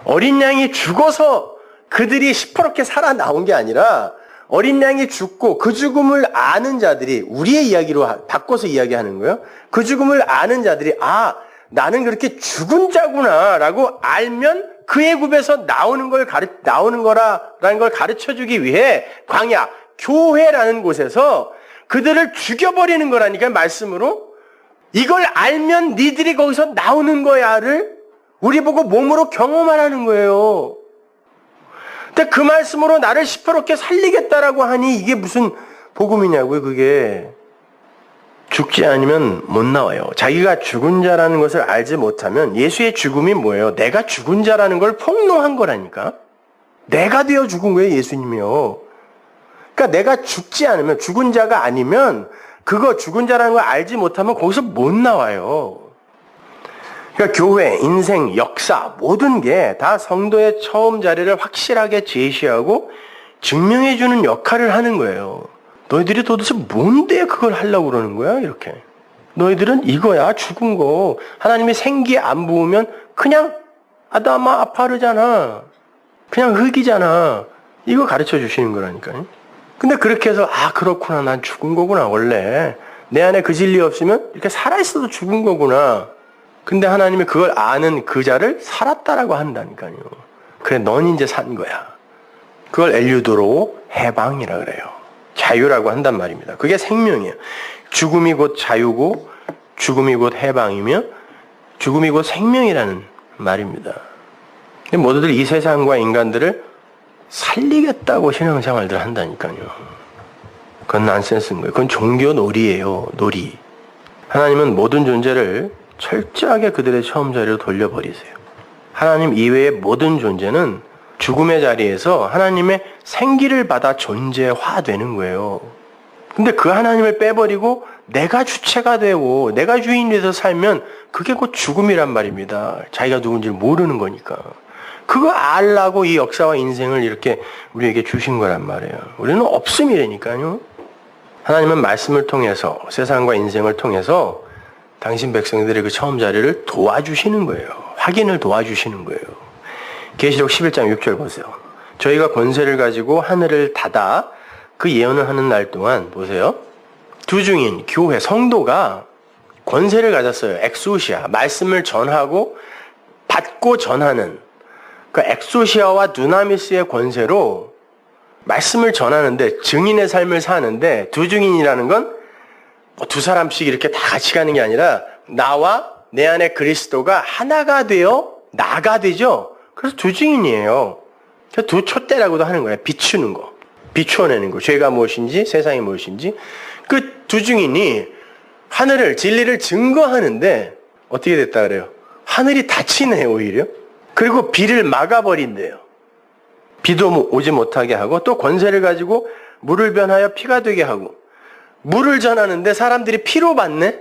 어린 양이 죽어서 그들이 시퍼렇게 살아 나온 게 아니라 어린 양이 죽고 그 죽음을 아는 자들이, 우리의 이야기로 바꿔서 이야기하는 거예요. 그 죽음을 아는 자들이 나는 그렇게 죽은 자구나 라고 알면 그 애굽에서 나오는 거라라는 걸 가르쳐 주기 위해 광야, 교회라는 곳에서 그들을 죽여버리는 거라니까, 말씀으로. 이걸 알면 니들이 거기서 나오는 거야를 우리 보고 몸으로 경험하라는 거예요. 근데 그 말씀으로 나를 시퍼렇게 살리겠다라고 하니 이게 무슨 복음이냐고요, 그게. 죽지 않으면 못 나와요. 자기가 죽은 자라는 것을 알지 못하면 예수의 죽음이 뭐예요? 내가 죽은 자라는 걸 폭로한 거라니까. 내가 되어 죽은 거예요, 예수님이요. 그러니까 내가 죽지 않으면, 죽은 자가 아니면 그거 죽은 자라는 걸 알지 못하면 거기서 못 나와요. 그러니까 교회, 인생, 역사 모든 게 다 성도의 처음 자리를 확실하게 제시하고 증명해 주는 역할을 하는 거예요. 너희들이 도대체 뭔데 그걸 하려고 그러는 거야? 이렇게. 너희들은 이거야, 죽은 거. 하나님이 생기 안 부으면 그냥 아다마 아파르잖아. 그냥 흙이잖아. 이거 가르쳐 주시는 거라니까요. 근데 그렇게 해서 그렇구나, 난 죽은 거구나. 원래 내 안에 그 진리 없으면 이렇게 살아있어도 죽은 거구나. 근데 하나님이 그걸 아는 그 자를 살았다라고 한다니까요. 그래, 넌 이제 산 거야. 그걸 엘유도로 해방이라 그래요. 자유라고 한단 말입니다. 그게 생명이에요. 죽음이 곧 자유고 죽음이 곧 해방이며 죽음이 곧 생명이라는 말입니다. 모두들 이 세상과 인간들을 살리겠다고 신앙생활들 한다니까요. 그건 난센스인 거예요. 그건 종교 놀이예요. 놀이. 하나님은 모든 존재를 철저하게 그들의 처음 자리로 돌려버리세요. 하나님 이외의 모든 존재는 죽음의 자리에서 하나님의 생기를 받아 존재화되는 거예요. 근데 그 하나님을 빼버리고 내가 주체가 되고 내가 주인이 돼서 살면 그게 곧 죽음이란 말입니다. 자기가 누군지를 모르는 거니까. 그거 알라고 이 역사와 인생을 이렇게 우리에게 주신 거란 말이에요. 우리는 없음이라니까요. 하나님은 말씀을 통해서, 세상과 인생을 통해서 당신 백성들의 그 처음 자리를 도와주시는 거예요. 확인을 도와주시는 거예요. 계시록 11장 6절 보세요. 저희가 권세를 가지고 하늘을 닫아 그 예언을 하는 날 동안, 보세요. 두 중인 교회, 성도가 권세를 가졌어요. 엑소시아, 말씀을 전하고 받고 전하는 그 엑소시아와 두나미스의 권세로 말씀을 전하는데, 증인의 삶을 사는데, 두 증인이라는 건 두 사람씩 이렇게 다 같이 가는 게 아니라 나와 내 안에 그리스도가 하나가 되어 나가 되죠. 그래서 두 증인이에요. 두 촛대라고도 하는 거예요. 비추는 거. 비추어내는 거. 죄가 무엇인지, 세상이 무엇인지. 그 두 증인이 하늘을, 진리를 증거하는데 어떻게 됐다 그래요? 하늘이 닫히네요, 오히려. 그리고 비를 막아버린대요. 비도 오지 못하게 하고, 또 권세를 가지고 물을 변하여 피가 되게 하고, 물을 전하는데 사람들이 피로 받네?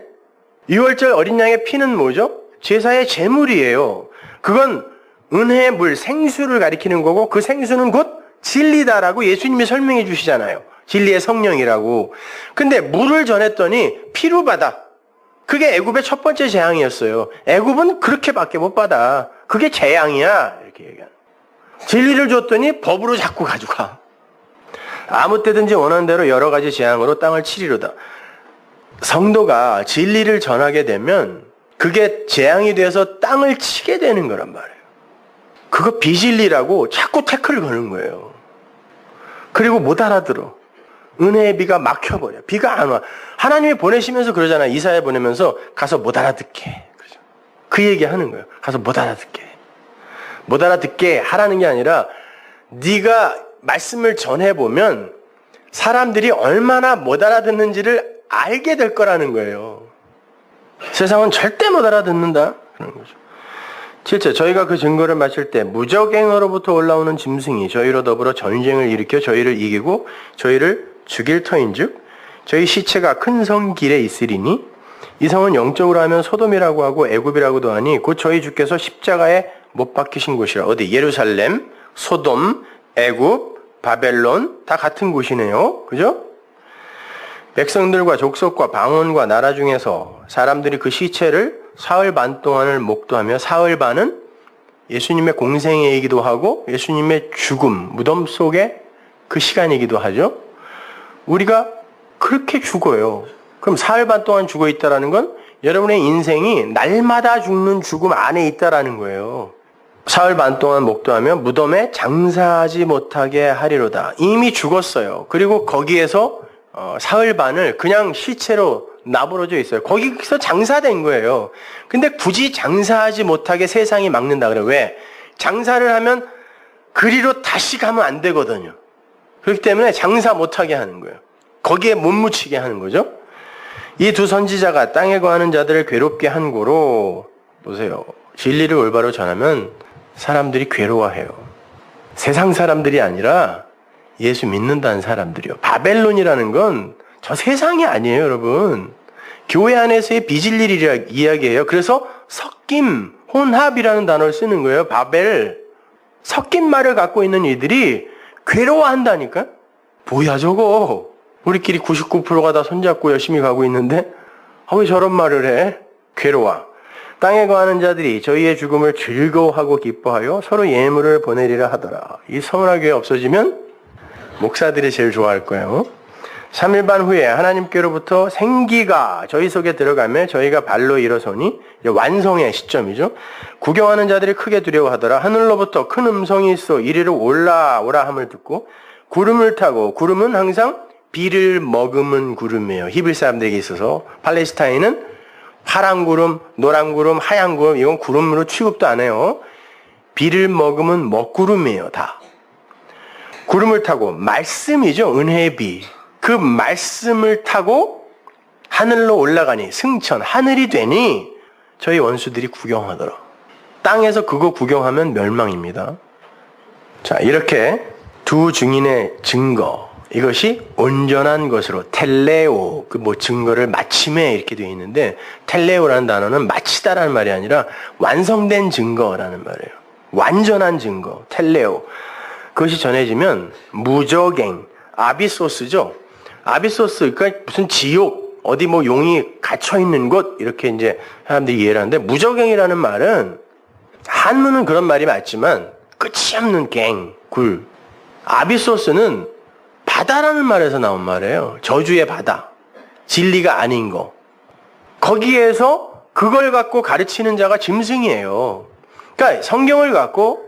유월절 어린 양의 피는 뭐죠? 제사의 제물이에요. 그건 은혜의 물, 생수를 가리키는 거고, 그 생수는 곧 진리다라고 예수님이 설명해 주시잖아요. 진리의 성령이라고. 근데 물을 전했더니 피로 받아. 그게 애굽의 첫 번째 재앙이었어요. 애굽은 그렇게밖에 못 받아. 그게 재앙이야. 이렇게 얘기하는. 진리를 줬더니 법으로 자꾸 가져가. 아무 때든지 원하는 대로 여러 가지 재앙으로 땅을 치리로다. 성도가 진리를 전하게 되면 그게 재앙이 되어서 땅을 치게 되는 거란 말이에요. 그거 비진리라고 자꾸 태클을 거는 거예요. 그리고 못 알아들어. 은혜의 비가 막혀버려. 비가 안 와. 하나님이 보내시면서 그러잖아요. 이사야 보내면서 가서 못 알아듣게. 그러죠. 그 얘기 하는 거예요. 가서 못 알아듣게. 못 알아듣게 하라는 게 아니라 네가 말씀을 전해보면 사람들이 얼마나 못 알아듣는지를 알게 될 거라는 거예요. 세상은 절대 못 알아듣는다. 그런 거죠. 실제 저희가 그 증거를 마칠 때 무적행어로부터 올라오는 짐승이 저희로 더불어 전쟁을 일으켜 저희를 이기고 저희를 죽일 터인즉 저희 시체가 큰 성 길에 있으리니 이 성은 영적으로 하면 소돔이라고 하고 애굽이라고도 하니 곧 저희 주께서 십자가에 못 박히신 곳이라. 어디? 예루살렘, 소돔, 애굽, 바벨론 다 같은 곳이네요. 그죠? 백성들과 족속과 방언과 나라 중에서 사람들이 그 시체를 사흘 반 동안을 목도하며, 사흘 반은 예수님의 공생애이기도 하고 예수님의 죽음, 무덤 속의 그 시간이기도 하죠. 우리가 그렇게 죽어요. 그럼 사흘 반 동안 죽어 있다라는 건 여러분의 인생이 날마다 죽는 죽음 안에 있다라는 거예요. 사흘 반 동안 목도하며 무덤에 장사하지 못하게 하리로다. 이미 죽었어요. 그리고 거기에서 사흘 반을 그냥 시체로 나부러져 있어요. 거기서 장사된 거예요. 근데 굳이 장사하지 못하게 세상이 막는다 그래요. 왜? 장사를 하면 그리로 다시 가면 안 되거든요. 그렇기 때문에 장사 못하게 하는 거예요. 거기에 못 묻히게 하는 거죠. 이 두 선지자가 땅에 거하는 자들을 괴롭게 한 고로, 보세요. 진리를 올바로 전하면 사람들이 괴로워해요. 세상 사람들이 아니라 예수 믿는다는 사람들이요. 바벨론이라는 건 저 세상이 아니에요, 여러분. 교회 안에서의 비진리를 이야기해요. 그래서 섞임, 혼합이라는 단어를 쓰는 거예요. 바벨. 섞인 말을 갖고 있는 이들이 괴로워한다니까? 뭐야 저거. 우리끼리 99%가 다 손잡고 열심히 가고 있는데 왜 저런 말을 해? 괴로워. 땅에 거하는 자들이 저희의 죽음을 즐거워하고 기뻐하여 서로 예물을 보내리라 하더라. 이 서운하게 없어지면 목사들이 제일 좋아할 거예요. 3일 반 후에 하나님께로부터 생기가 저희 속에 들어가며 저희가 발로 일어서니 완성의 시점이죠. 구경하는 자들이 크게 두려워하더라. 하늘로부터 큰 음성이 있어 이리로 올라오라 함을 듣고 구름을 타고, 구름은 항상 비를 머금은 구름이에요. 히브리 사람들에게 있어서. 팔레스타인은 파란 구름, 노란 구름, 하얀 구름, 이건 구름으로 취급도 안 해요. 비를 머금은 먹구름이에요, 다. 구름을 타고, 말씀이죠, 은혜의 비. 그 말씀을 타고 하늘로 올라가니, 승천, 하늘이 되니 저희 원수들이 구경하더라. 땅에서 그거 구경하면 멸망입니다. 자, 이렇게 두 증인의 증거, 이것이 온전한 것으로 텔레오, 증거를 마침에 이렇게 되어 있는데, 텔레오라는 단어는 마치다라는 말이 아니라 완성된 증거라는 말이에요. 완전한 증거, 텔레오. 그것이 전해지면 무저갱, 아비소스죠. 아비소스, 그러니까 무슨 지옥, 어디 용이 갇혀 있는 곳, 이렇게 이제 사람들이 이해를 하는데, 무저갱이라는 말은 한문은 그런 말이 맞지만 끝이 없는 갱, 굴. 아비소스는 바다라는 말에서 나온 말이에요. 저주의 바다. 진리가 아닌 거. 거기에서 그걸 갖고 가르치는 자가 짐승이에요. 그러니까 성경을 갖고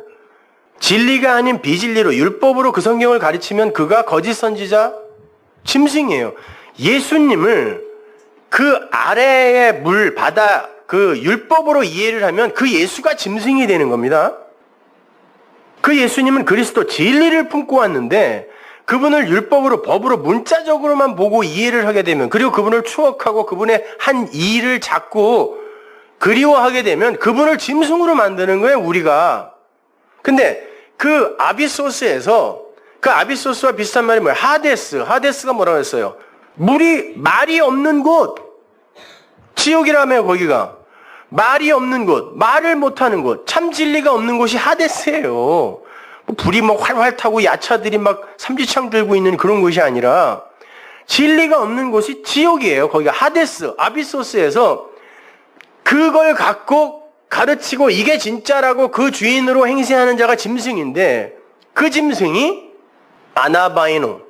진리가 아닌 비진리로, 율법으로 그 성경을 가르치면 그가 거짓 선지자, 짐승이에요. 예수님을 그 아래의 물, 바다, 그 율법으로 이해를 하면 그 예수가 짐승이 되는 겁니다. 그 예수님은 그리스도 진리를 품고 왔는데 그분을 율법으로, 법으로, 문자적으로만 보고 이해를 하게 되면, 그리고 그분을 추억하고 그분의 한 일을 자꾸 그리워하게 되면 그분을 짐승으로 만드는 거예요, 우리가. 근데 그 아비소스에서, 그 아비소스와 비슷한 말이 뭐예요? 하데스. 하데스가 뭐라고 했어요? 말이 없는 곳. 지옥이라며, 거기가. 말이 없는 곳, 말을 못하는 곳, 참 진리가 없는 곳이 하데스예요. 불이 활활 타고 야차들이 삼지창 들고 있는 그런 곳이 아니라 진리가 없는 곳이 지옥이에요. 거기가 하데스, 아비소스에서 그걸 갖고 가르치고 이게 진짜라고 그 주인으로 행세하는 자가 짐승인데, 그 짐승이 아나바이노,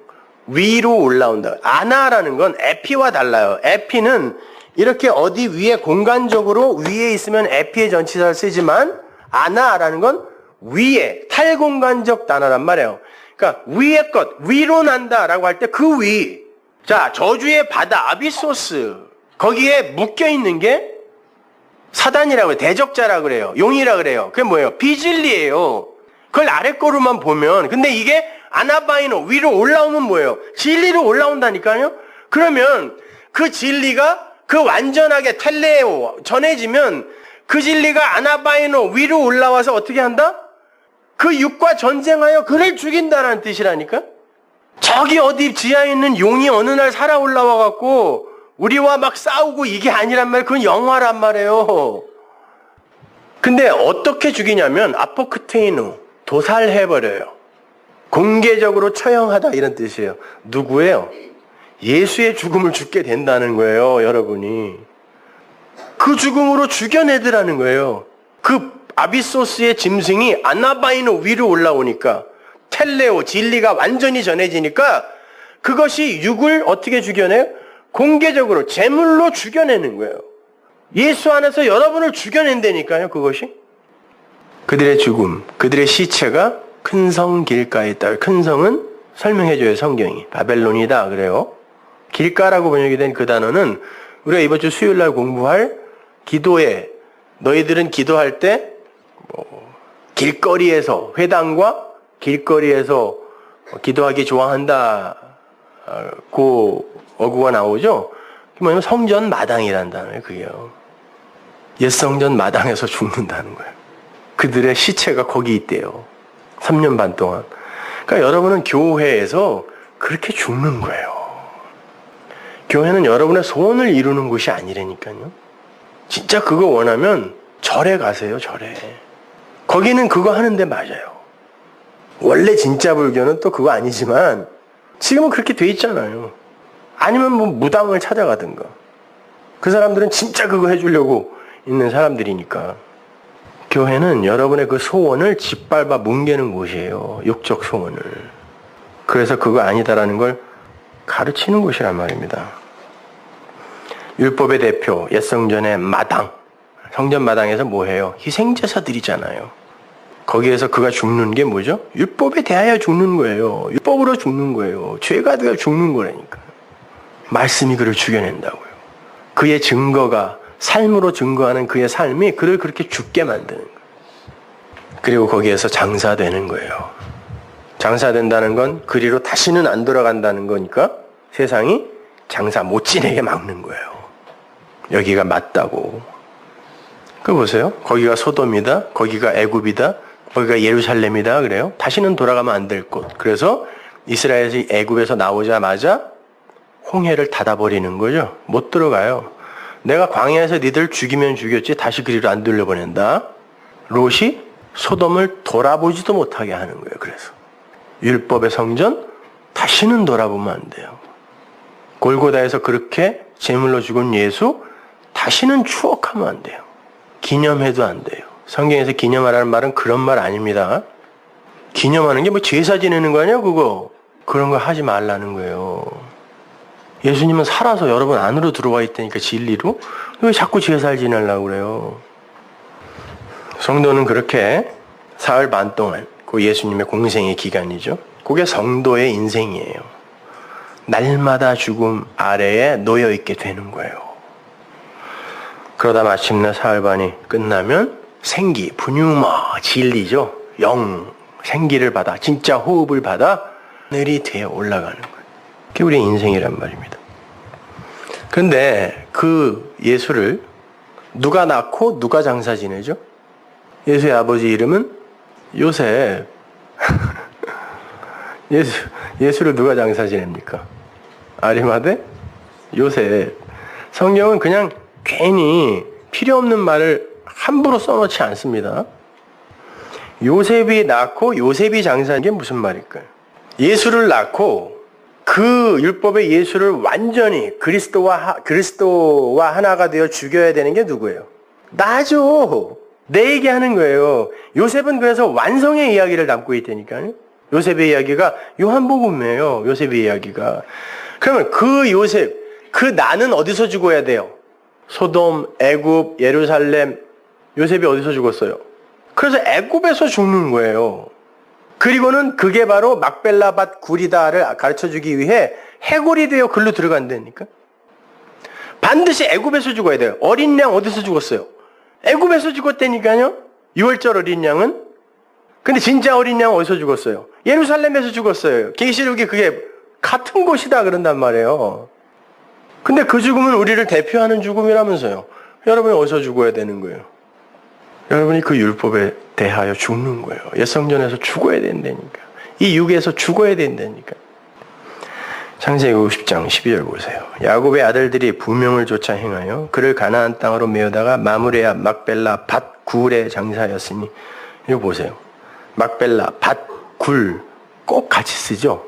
위로 올라온다. 아나라는 건 에피와 달라요. 에피는 이렇게 어디 위에 공간적으로 위에 있으면 에피의 전치사를 쓰지만, 아나라는 건 위에 탈공간적 단어란 말이에요. 그러니까 위의 것, 위로 난다라고 할 때 그 위. 자, 저주의 바다, 아비소스. 거기에 묶여 있는 게 사단이라고 해요. 대적자라고 그래요. 용이라고 그래요. 그게 뭐예요? 비진리예요. 그걸 아래 거로만 보면. 근데 이게 아나바이노, 위로 올라오면 뭐예요? 진리로 올라온다니까요? 그러면 그 진리가 그 완전하게 텔레오 전해지면 그 진리가 아나바이노 위로 올라와서 어떻게 한다? 그 육과 전쟁하여 그를 죽인다라는 뜻이라니까? 저기 어디 지하에 있는 용이 어느 날 살아 올라와 갖고 우리와 막 싸우고 이게 아니란 말이에요. 그건 영화란 말이에요. 근데 어떻게 죽이냐면 아포크테이누, 도살해버려요. 공개적으로 처형하다 이런 뜻이에요. 누구예요? 예수의 죽음을 죽게 된다는 거예요, 여러분이. 그 죽음으로 죽여내더라는 거예요. 그 아비소스의 짐승이 아나바이노 위로 올라오니까 텔레오, 진리가 완전히 전해지니까 그것이 육을 어떻게 죽여내요? 공개적으로 제물로 죽여내는 거예요. 예수 안에서 여러분을 죽여낸다니까요, 그것이. 그들의 죽음, 그들의 시체가 큰 성 길가에 있다. 큰 성은 설명해줘요, 성경이. 바벨론이다 그래요. 길가라고 번역이 된 그 단어는 우리가 이번 주 수요일 날 공부할 기도에, 너희들은 기도할 때 길거리에서, 회당과 길거리에서 기도하기 좋아한다 그 어구가 나오죠. 그게 뭐냐면 성전 마당이라는 단어예요, 그게요. 옛 성전 마당에서 죽는다는 거예요. 그들의 시체가 거기 있대요. 3년 반 동안. 그러니까 여러분은 교회에서 그렇게 죽는 거예요. 교회는 여러분의 소원을 이루는 곳이 아니라니까요. 진짜 그거 원하면 절에 가세요, 절에. 거기는 그거 하는데 맞아요. 원래 진짜 불교는 또 그거 아니지만 지금은 그렇게 돼 있잖아요. 아니면 뭐 무당을 찾아가든가. 그 사람들은 진짜 그거 해주려고 있는 사람들이니까. 교회는 여러분의 그 소원을 짓밟아 뭉개는 곳이에요. 육적 소원을. 그래서 그거 아니다라는 걸 가르치는 곳이란 말입니다. 율법의 대표, 옛성전의 마당. 성전 마당에서 뭐 해요? 희생제사 드리잖아요. 거기에서 그가 죽는 게 뭐죠? 율법에 대하여 죽는 거예요. 율법으로 죽는 거예요. 죄가 되어 죽는 거라니까. 말씀이 그를 죽여낸다고요. 그의 증거가, 삶으로 증거하는 그의 삶이 그를 그렇게 죽게 만드는 거예요. 그리고 거기에서 장사되는 거예요. 장사된다는 건 그리로 다시는 안 돌아간다는 거니까 세상이 장사 못 지내게 막는 거예요. 여기가 맞다고. 그 보세요. 거기가 소돔이다. 거기가 애굽이다. 거기가 예루살렘이다. 그래요. 다시는 돌아가면 안 될 곳. 그래서 이스라엘이 애굽에서 나오자마자 홍해를 닫아버리는 거죠. 못 들어가요. 내가 광야에서 니들 죽이면 죽였지 다시 그리로 안 돌려보낸다. 롯이 소돔을 돌아보지도 못하게 하는 거예요. 그래서 율법의 성전 다시는 돌아보면 안 돼요. 골고다에서 그렇게 제물로 죽은 예수 다시는 추억하면 안 돼요. 기념해도 안 돼요. 성경에서 기념하라는 말은 그런 말 아닙니다. 기념하는 게 뭐 제사 지내는 거 아니야 그거. 그런 거 하지 말라는 거예요. 예수님은 살아서 여러분 안으로 들어와 있다니까 진리로. 왜 자꾸 제사를 지내려고 그래요. 성도는 그렇게 사흘 반 동안 그 예수님의 공생의 기간이죠. 그게 성도의 인생이에요. 날마다 죽음 아래에 놓여 있게 되는 거예요. 그러다 마침내 사흘 반이 끝나면 생기, 분유마, 진리죠. 영, 생기를 받아, 진짜 호흡을 받아 하늘이 되어 올라가는 거예요. 그게 우리의 인생이란 말입니다. 그런데 그 예수를 누가 낳고 누가 장사 지내죠? 예수의 아버지 이름은 요셉. 예수를 누가 장사 지냅니까? 아리마대? 요셉. 성경은 그냥 괜히 필요 없는 말을 함부로 써놓지 않습니다. 요셉이 낳고 요셉이 장사하는 게 무슨 말일까요? 예수를 낳고 그 율법의 예수를 완전히 그리스도와 하나가 되어 죽여야 되는 게 누구예요? 나죠. 내 얘기하는 거예요. 요셉은 그래서 완성의 이야기를 담고 있다니까요. 요셉의 이야기가 요한복음이에요. 요셉의 이야기가. 그러면 그 요셉, 그 나는 어디서 죽어야 돼요? 소돔, 애굽, 예루살렘. 요셉이 어디서 죽었어요? 그래서 애굽에서 죽는 거예요. 그리고는 그게 바로 막벨라밭 구리다를 가르쳐주기 위해 해골이 되어 글로 들어간다니까. 반드시 애굽에서 죽어야 돼요. 어린 양 어디서 죽었어요? 애굽에서 죽었다니까요. 6월절 어린 양은. 근데 진짜 어린 양 어디서 죽었어요? 예루살렘에서 죽었어요. 계시록이 그게 같은 곳이다 그런단 말이에요. 근데 그 죽음은 우리를 대표하는 죽음이라면서요. 여러분이 어디서 죽어야 되는 거예요? 여러분이 그 율법에 대하여 죽는 거예요. 옛성전에서 죽어야 된다니까. 이 육에서 죽어야 된다니까. 창세기 50장 12절 보세요. 야곱의 아들들이 부명을 쫓아 행하여 그를 가나안 땅으로 메어다가 마므레아 막벨라 밭 굴에 장사하였으니. 이거 보세요. 막벨라 밭 굴 꼭 같이 쓰죠.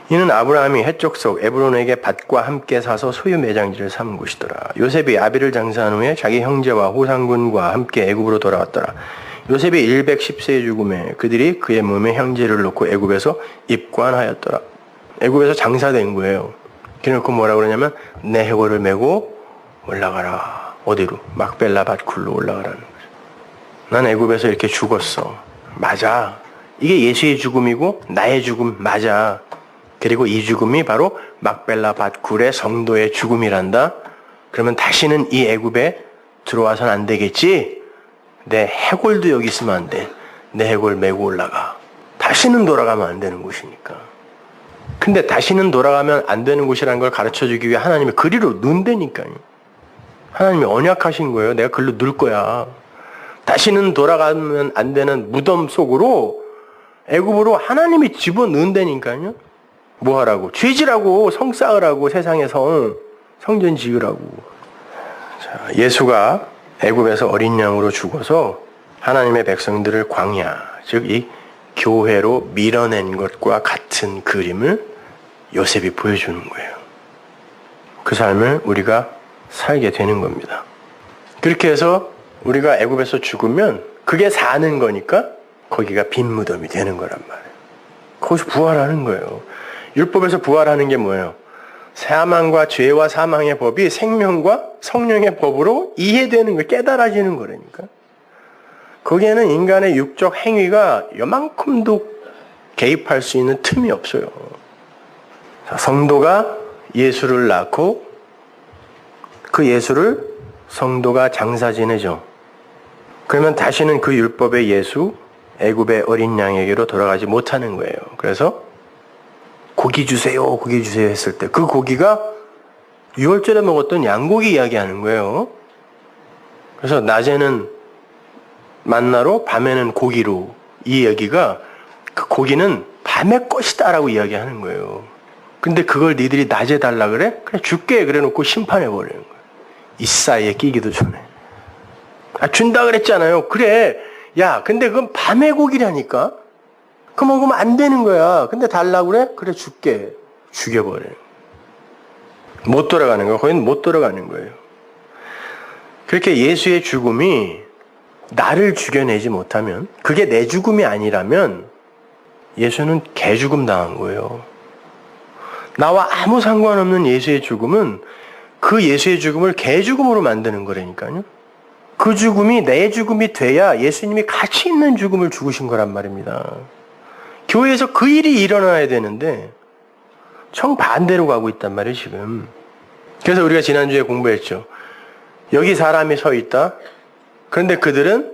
이는 아브라함이 헷족 속 에브론에게 밭과 함께 사서 소유 매장지를 삼은 곳이더라. 요셉이 아비를 장사한 후에 자기 형제와 호상군과 함께 애굽으로 돌아왔더라. 요셉이 110세에 죽음에 그들이 그의 몸에 형제를 놓고 애굽에서 입관하였더라. 애굽에서 장사된 거예요. 그래놓고 뭐라 그러냐면 내 해골을 메고 올라가라. 어디로? 막벨라 밭굴로 올라가라는 거죠. 난 애굽에서 이렇게 죽었어. 맞아. 이게 예수의 죽음이고 나의 죽음 맞아. 그리고 이 죽음이 바로 막벨라 밭굴의 성도의 죽음이란다. 그러면 다시는 이 애굽에 들어와서는 안 되겠지? 내 해골도 여기 있으면 안 돼. 내 해골 메고 올라가. 다시는 돌아가면 안 되는 곳이니까. 근데 다시는 돌아가면 안 되는 곳이라는 걸 가르쳐주기 위해 하나님이 그리로 넣는다니까요. 하나님이 언약하신 거예요. 내가 글로 넣을 거야. 다시는 돌아가면 안 되는 무덤 속으로 애굽으로 하나님이 집어넣는다니까요. 뭐 하라고? 죄지라고, 성 쌓으라고, 세상에 성전 지으라고. 자, 예수가 애굽에서 어린 양으로 죽어서 하나님의 백성들을 광야, 즉 이 교회로 밀어낸 것과 같은 그림을 요셉이 보여주는 거예요. 그 삶을 우리가 살게 되는 겁니다. 그렇게 해서 우리가 애굽에서 죽으면 그게 사는 거니까 거기가 빈 무덤이 되는 거란 말이에요. 거기서 부활하는 거예요. 율법에서 부활하는 게 뭐예요? 사망과 죄와 사망의 법이 생명과 성령의 법으로 이해되는 거, 깨달아지는 거라니까. 거기에는 인간의 육적 행위가 요만큼도 개입할 수 있는 틈이 없어요. 성도가 예수를 낳고 그 예수를 성도가 장사 지내죠. 그러면 다시는 그 율법의 예수, 애굽의 어린 양에게로 돌아가지 못하는 거예요. 그래서 고기 주세요, 고기 주세요 했을 때 그 고기가 유월절에 먹었던 양고기 이야기하는 거예요. 그래서 낮에는 만나로, 밤에는 고기로, 이 얘기가 그 고기는 밤의 것이다라고 이야기하는 거예요. 근데 그걸 니들이 낮에 달라 그래? 그래 줄게 그래 놓고 심판해버리는 거예요. 이 사이에 끼기도 전에. 준다 그랬잖아요. 그래. 야, 근데 그건 밤의 고기라니까? 그거 먹으면 안 되는 거야. 근데 달라 그래? 그래 줄게. 죽여버려요. 못 돌아가는 거야. 거기는 못 돌아가는 거예요. 그렇게 예수의 죽음이 나를 죽여내지 못하면, 그게 내 죽음이 아니라면 예수는 개죽음 당한 거예요. 나와 아무 상관없는 예수의 죽음은 그 예수의 죽음을 개죽음으로 만드는 거라니까요. 그 죽음이 내 죽음이 돼야 예수님이 가치 있는 죽음을 죽으신 거란 말입니다. 교회에서 그 일이 일어나야 되는데 정반대로 가고 있단 말이에요, 지금. 그래서 우리가 지난주에 공부했죠. 여기 사람이 서 있다. 그런데 그들은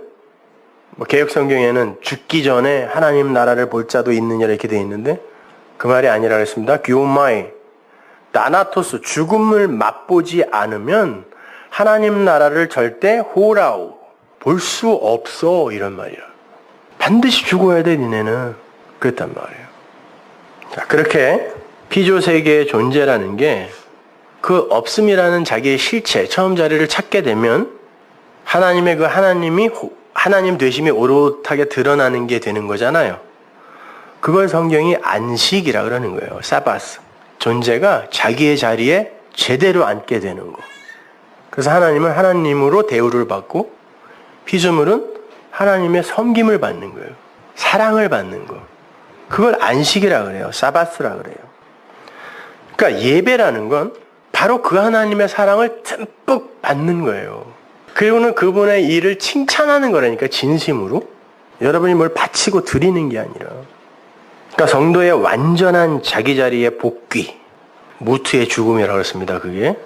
개역 성경에는 죽기 전에 하나님 나라를 볼 자도 있느냐 이렇게 돼 있는데 그 말이 아니라 그랬습니다. gyomai, 나나토스, 죽음을 맛보지 않으면 하나님 나라를 절대 호라우, 볼 수 없어 이런 말이야. 반드시 죽어야 돼 니네는. 그랬단 말이에요. 자, 그렇게 피조 세계의 존재라는 게 그 없음이라는 자기의 실체, 처음 자리를 찾게 되면 하나님의 그 하나님이 하나님 되심이 오롯하게 드러나는 게 되는 거잖아요. 그걸 성경이 안식이라 그러는 거예요. 사바스. 존재가 자기의 자리에 제대로 앉게 되는 거. 그래서 하나님은 하나님으로 대우를 받고 피조물은 하나님의 섬김을 받는 거예요. 사랑을 받는 거. 그걸 안식이라 그래요. 사바스라 그래요. 그러니까 예배라는 건 바로 그 하나님의 사랑을 듬뿍 받는 거예요. 그리고는 그분의 일을 칭찬하는 거라니까, 진심으로. 여러분이 뭘 바치고 드리는 게 아니라. 그러니까 성도의 완전한 자기 자리의 복귀, 무트의 죽음이라고 했습니다. 그게.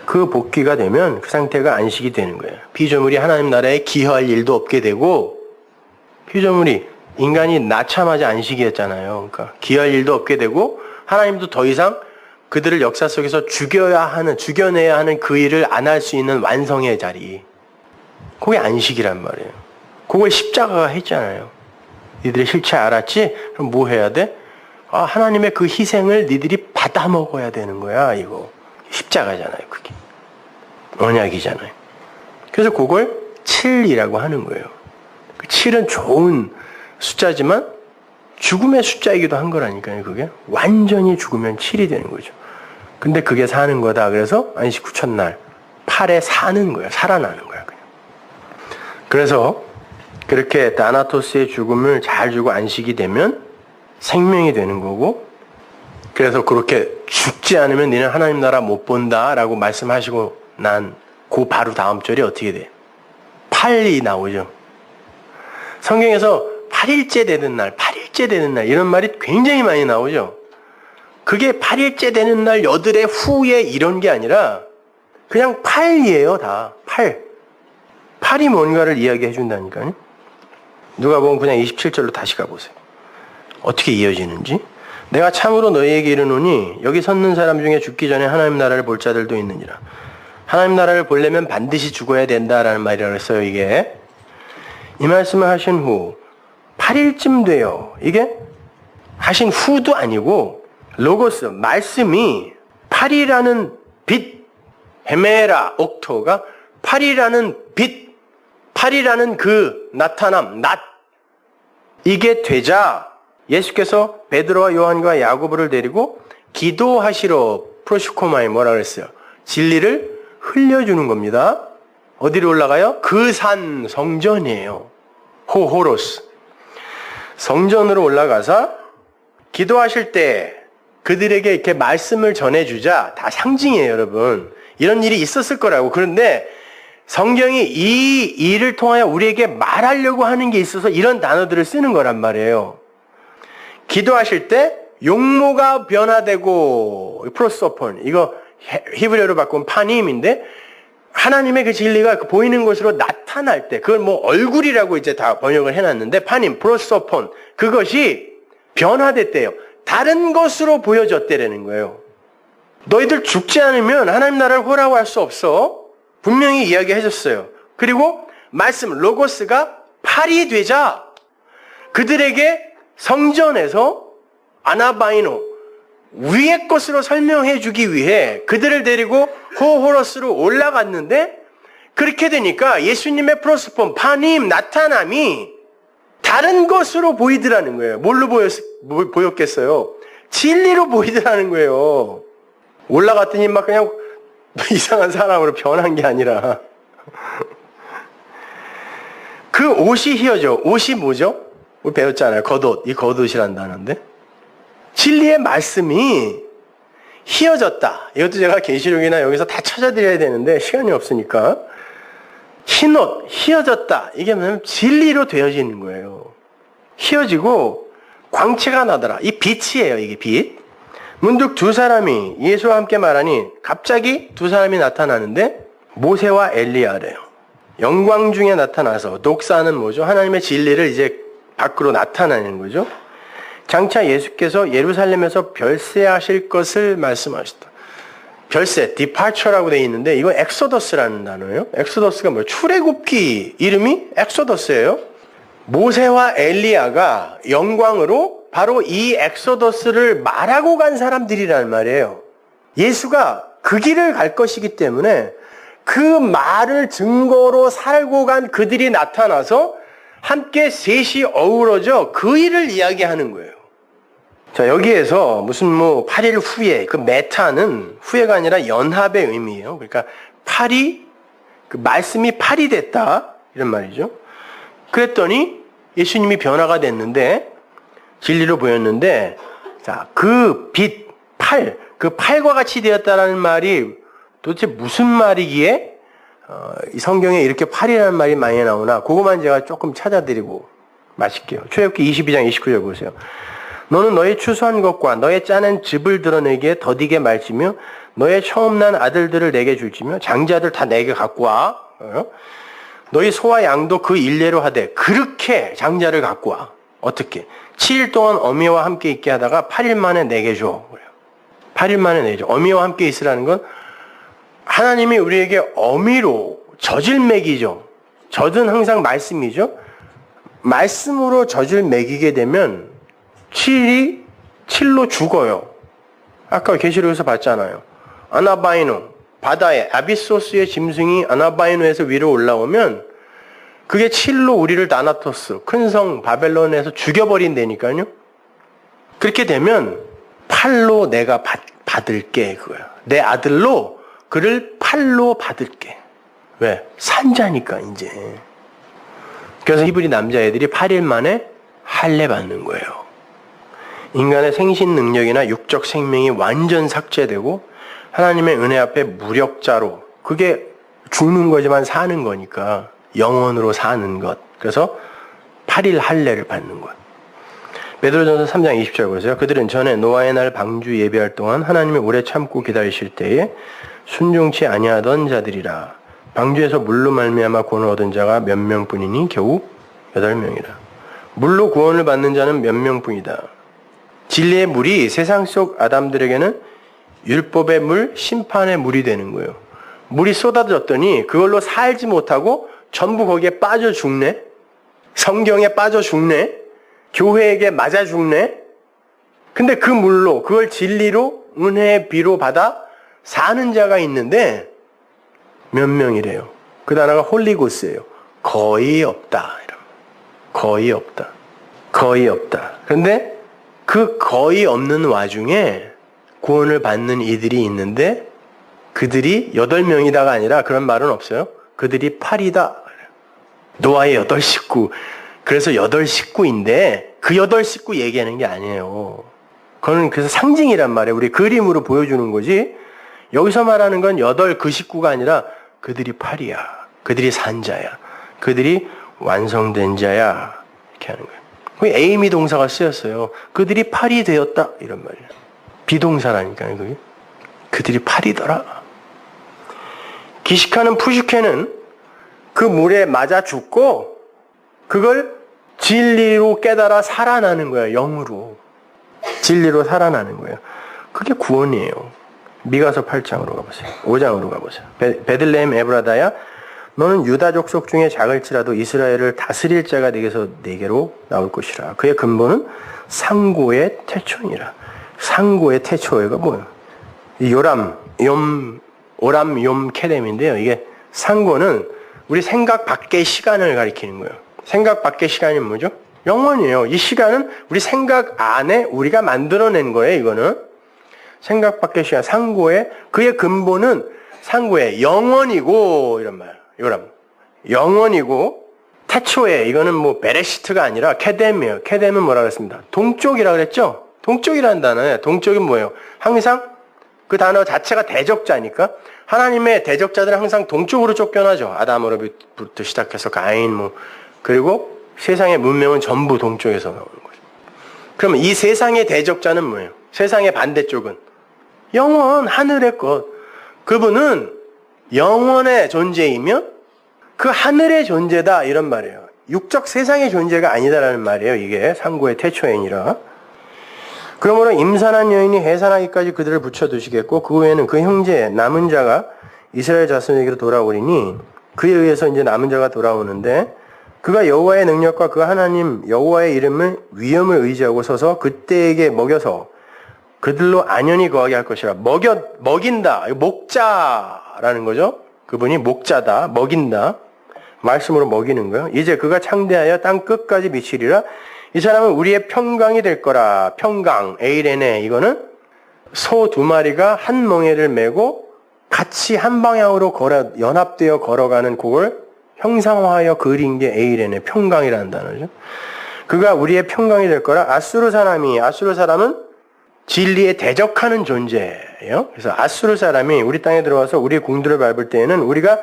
그 복귀가 되면 그 상태가 안식이 되는 거예요. 피조물이 하나님 나라에 기여할 일도 없게 되고, 피조물이, 인간이 낳자마자 안식이었잖아요. 그러니까 기여할 일도 없게 되고, 하나님도 더 이상 그들을 역사 속에서 죽여내야 하는 그 일을 안 할 수 있는 완성의 자리. 그게 안식이란 말이에요. 그걸 십자가가 했잖아요. 니들이 실체 알았지? 그럼 뭐 해야 돼? 하나님의 그 희생을 니들이 받아 먹어야 되는 거야, 이거. 십자가잖아요, 그게. 언약이잖아요. 그래서 그걸 7이라고 하는 거예요. 7은 좋은 숫자지만 죽음의 숫자이기도 한 거라니까요, 그게. 완전히 죽으면 7이 되는 거죠. 근데 그게 사는 거다. 그래서 안식 후 첫날 8에 사는 거예요. 살아나는 거야, 그냥. 그래서 그렇게 다나토스의 죽음을 잘 주고 안식이 되면 생명이 되는 거고, 그래서 그렇게 죽지 않으면 너는 하나님 나라 못 본다 라고 말씀하시고 난 그 바로 다음 절이 어떻게 돼? 8이 나오죠. 성경에서 8일째 되는 날, 8일째 되는 날 이런 말이 굉장히 많이 나오죠. 그게 8일째 되는 날 여드레 후에 이런 게 아니라 그냥 8이에요, 다. 8. 8이 뭔가를 이야기해 준다니까요. 누가 보면 그냥 27절로 다시 가보세요. 어떻게 이어지는지. 내가 참으로 너희에게 이르노니 여기 섰는 사람 중에 죽기 전에 하나님 나라를 볼 자들도 있느니라. 하나님 나라를 보려면 반드시 죽어야 된다라는 말이라고 했어요, 이게. 이 말씀을 하신 후 8일쯤 돼요. 이게 하신 후도 아니고 로고스, 말씀이 8이라는 빛, 헤메라, 옥토가 8이라는 빛, 8이라는 그 나타남, 낮, 이게 되자 예수께서 베드로와 요한과 야고보를 데리고 기도하시러 프로시코마에 뭐라 그랬어요? 진리를 흘려주는 겁니다. 어디로 올라가요? 그 산 성전이에요. 호호로스. 성전으로 올라가서 기도하실 때 그들에게 이렇게 말씀을 전해주자. 다 상징이에요, 여러분. 이런 일이 있었을 거라고. 그런데 성경이 이 일을 통하여 우리에게 말하려고 하는 게 있어서 이런 단어들을 쓰는 거란 말이에요. 기도하실 때 용모가 변화되고 프로소폰, 이거 히브리어로 바꾸면 파님인데 하나님의 그 진리가 보이는 것으로 나타날 때, 그걸 뭐 얼굴이라고 이제 다 번역을 해놨는데 파님, 프로소폰, 그것이 변화됐대요. 다른 것으로 보여졌대라는 거예요. 너희들 죽지 않으면 하나님 나라를 보라고 수 없어. 분명히 이야기해줬어요. 그리고 말씀 로고스가 8이 되자 그들에게 성전에서 아나바이노 위의 것으로 설명해 주기 위해 그들을 데리고 호호로스로 올라갔는데, 그렇게 되니까 예수님의 프로스폰, 파님, 나타남이 다른 것으로 보이더라는 거예요. 뭘로 보였겠어요? 진리로 보이더라는 거예요. 올라갔더니 막 그냥 이상한 사람으로 변한 게 아니라 그 옷이 휘어져. 옷이 뭐죠? 우리 배웠잖아요. 겉옷. 이 겉옷이란다는데 진리의 말씀이 휘어졌다. 이것도 제가 계시록이나 여기서 다 찾아드려야 되는데 시간이 없으니까. 흰옷, 휘어졌다. 이게 뭐냐면 진리로 되어지는 거예요. 휘어지고 광채가 나더라. 이 빛이에요, 이게 빛. 문득 두 사람이 예수와 함께 말하니 갑자기 두 사람이 나타나는데 모세와 엘리야래요. 영광 중에 나타나서, 독사는 뭐죠? 하나님의 진리를 이제 밖으로 나타내는 거죠. 장차 예수께서 예루살렘에서 별세하실 것을 말씀하셨다. 별세, 디파처라고 되어 있는데 이건 엑소더스라는 단어예요. 엑소더스가 뭐예요? 출애굽기 이름이 엑소더스예요. 모세와 엘리야가 영광으로 바로 이 엑소더스를 말하고 간 사람들이라는 말이에요. 예수가 그 길을 갈 것이기 때문에 그 말을 증거로 살고 간 그들이 나타나서 함께 셋이 어우러져 그 일을 이야기하는 거예요. 자, 여기에서 무슨 8일 후에, 그 메타는 후회가 아니라 연합의 의미예요. 그러니까 8이, 그 말씀이 8이 됐다. 이런 말이죠. 그랬더니 예수님이 변화가 됐는데, 진리로 보였는데, 자, 그 빛, 그 팔과 같이 되었다라는 말이 도대체 무슨 말이기에 이 성경에 이렇게 8이라는 말이 많이 나오나, 그것만 제가 조금 찾아드리고 마실게요. 출애굽기 22장 29절 보세요. 너는 너의 추수한 것과 너의 짜낸 즙을 드러내기에 더디게 말지며 너의 처음 난 아들들을 내게 줄지며 장자들 다 내게 갖고 와. 너희 소와 양도 그 일례로 하되 그렇게 장자를 갖고 와. 어떻게? 7일 동안 어미와 함께 있게 하다가 8일 만에 내게 줘. 8일 만에 내줘. 어미와 함께 있으라는 건 하나님이 우리에게 어미로 젖을 먹이죠. 젖은 항상 말씀이죠. 말씀으로 젖을 먹이게 되면 7로 죽어요. 아까 계시록에서 봤잖아요. 아나바이노, 바다에 아비소스의 짐승이 아나바이노에서 위로 올라오면 그게 칠로 우리를 나나토스, 큰 성 바벨론에서 죽여버린다니까요. 그렇게 되면 팔로 내가 받을게 그거야. 내 아들로 그를 팔로 받을게. 왜? 산자니까 이제. 그래서 히브리 남자애들이 8일 만에 할례 받는 거예요. 인간의 생신 능력이나 육적 생명이 완전 삭제되고 하나님의 은혜 앞에 무력자로, 그게 죽는 거지만 사는 거니까 영원으로 사는 것. 그래서 8일 할례를 받는 것. 베드로전서 3장 20절 보세요. 그들은 전에 노아의 날 방주 예배할 동안 하나님이 오래 참고 기다리실 때에 순종치 아니하던 자들이라. 방주에서 물로 말미암아 구원을 얻은 자가 몇 명뿐이니 겨우 8명이라. 물로 구원을 받는 자는 몇 명뿐이다. 진리의 물이 세상 속 아담들에게는 율법의 물, 심판의 물이 되는 거예요. 물이 쏟아졌더니 그걸로 살지 못하고 전부 거기에 빠져 죽네. 성경에 빠져 죽네. 교회에게 맞아 죽네. 근데 그 물로, 그걸 진리로 은혜의 비로 받아 사는 자가 있는데 몇 명이래요. 그 단어가 홀리고스예요. 거의 없다. 거의 없다. 거의 없다. 그런데 그 거의 없는 와중에 구원을 받는 이들이 있는데 그들이 8명이다가 아니라 그런 말은 없어요. 그들이 8이다. 노아의 8식구. 그래서 8식구인데 그 8식구 얘기하는 게 아니에요. 그거는 그래서 상징이란 말이에요. 우리 그림으로 보여주는 거지. 여기서 말하는 건 8 식구가 아니라 그들이 8이야. 그들이 산자야. 그들이 완성된 자야. 이렇게 하는 거예요. 거기 에이미 동사가 쓰였어요. 그들이 8이 되었다. 이런 말이에요. 비동사라니까요. 그게. 그들이 8이더라. 기식하는 푸슈케는 그 물에 맞아 죽고 그걸 진리로 깨달아 살아나는 거예요. 영으로. 진리로 살아나는 거예요. 그게 구원이에요. 미가서 8장으로 가보세요. 5장으로 가보세요. 베들레헴 에브라다야, 너는 유다 족속 중에 작을지라도 이스라엘을 다스릴 자가 내게로 나올 것이라. 그의 근본은 상고의 태초니라. 상고의 태초가 뭐예요? 오람, 욤, 케뎀인데요. 이게 상고는 우리 생각 밖의 시간을 가리키는 거예요. 생각 밖의 시간이 뭐죠? 영원이에요. 이 시간은 우리 생각 안에 우리가 만들어낸 거예요. 이거는 생각 밖의 시간, 상고의, 그의 근본은 상고의 영원이고, 이런 말. 요람. 영원이고, 태초에, 이거는 뭐 베레시트가 아니라 케뎀이에요. 케뎀은 뭐라 그랬습니다? 동쪽이라 그랬죠? 동쪽이라는 단어예요. 동쪽은 뭐예요? 항상 그 단어 자체가 대적자니까 하나님의 대적자들은 항상 동쪽으로 쫓겨나죠. 아담으로부터 시작해서 가인, 그리고 세상의 문명은 전부 동쪽에서 나오는 거죠. 그러면 이 세상의 대적자는 뭐예요? 세상의 반대쪽은 영원, 하늘의 것. 그분은 영원의 존재이며 그 하늘의 존재다, 이런 말이에요. 육적 세상의 존재가 아니다라는 말이에요. 이게 상고의 태초애니라. 그러므로 임산한 여인이 해산하기까지 그들을 붙여두시겠고 그 후에는 그 형제 남은 자가 이스라엘 자손에게로 돌아오리니, 그에 의해서 이제 남은 자가 돌아오는데 그가 여호와의 능력과 그 하나님 여호와의 이름을 위엄을 의지하고 서서 그때에게 먹여서 그들로 안연히 거하게 할 것이라. 먹인다. 목자라는 거죠. 그분이 목자다. 먹인다. 말씀으로 먹이는 거예요. 이제 그가 창대하여 땅 끝까지 미치리라. 이 사람은 우리의 평강이 될 거라. 평강, 에이레네. 이거는 소 2마리가 한 멍에를 메고 같이 한 방향으로 연합되어 걸어가는 그걸 형상화하여 그린 게 에이레네. 평강이라는 단어죠. 그가 우리의 평강이 될 거라. 아수르 사람은 진리에 대적하는 존재예요. 그래서 아수르 사람이 우리 땅에 들어와서 우리의 궁들을 밟을 때에는 우리가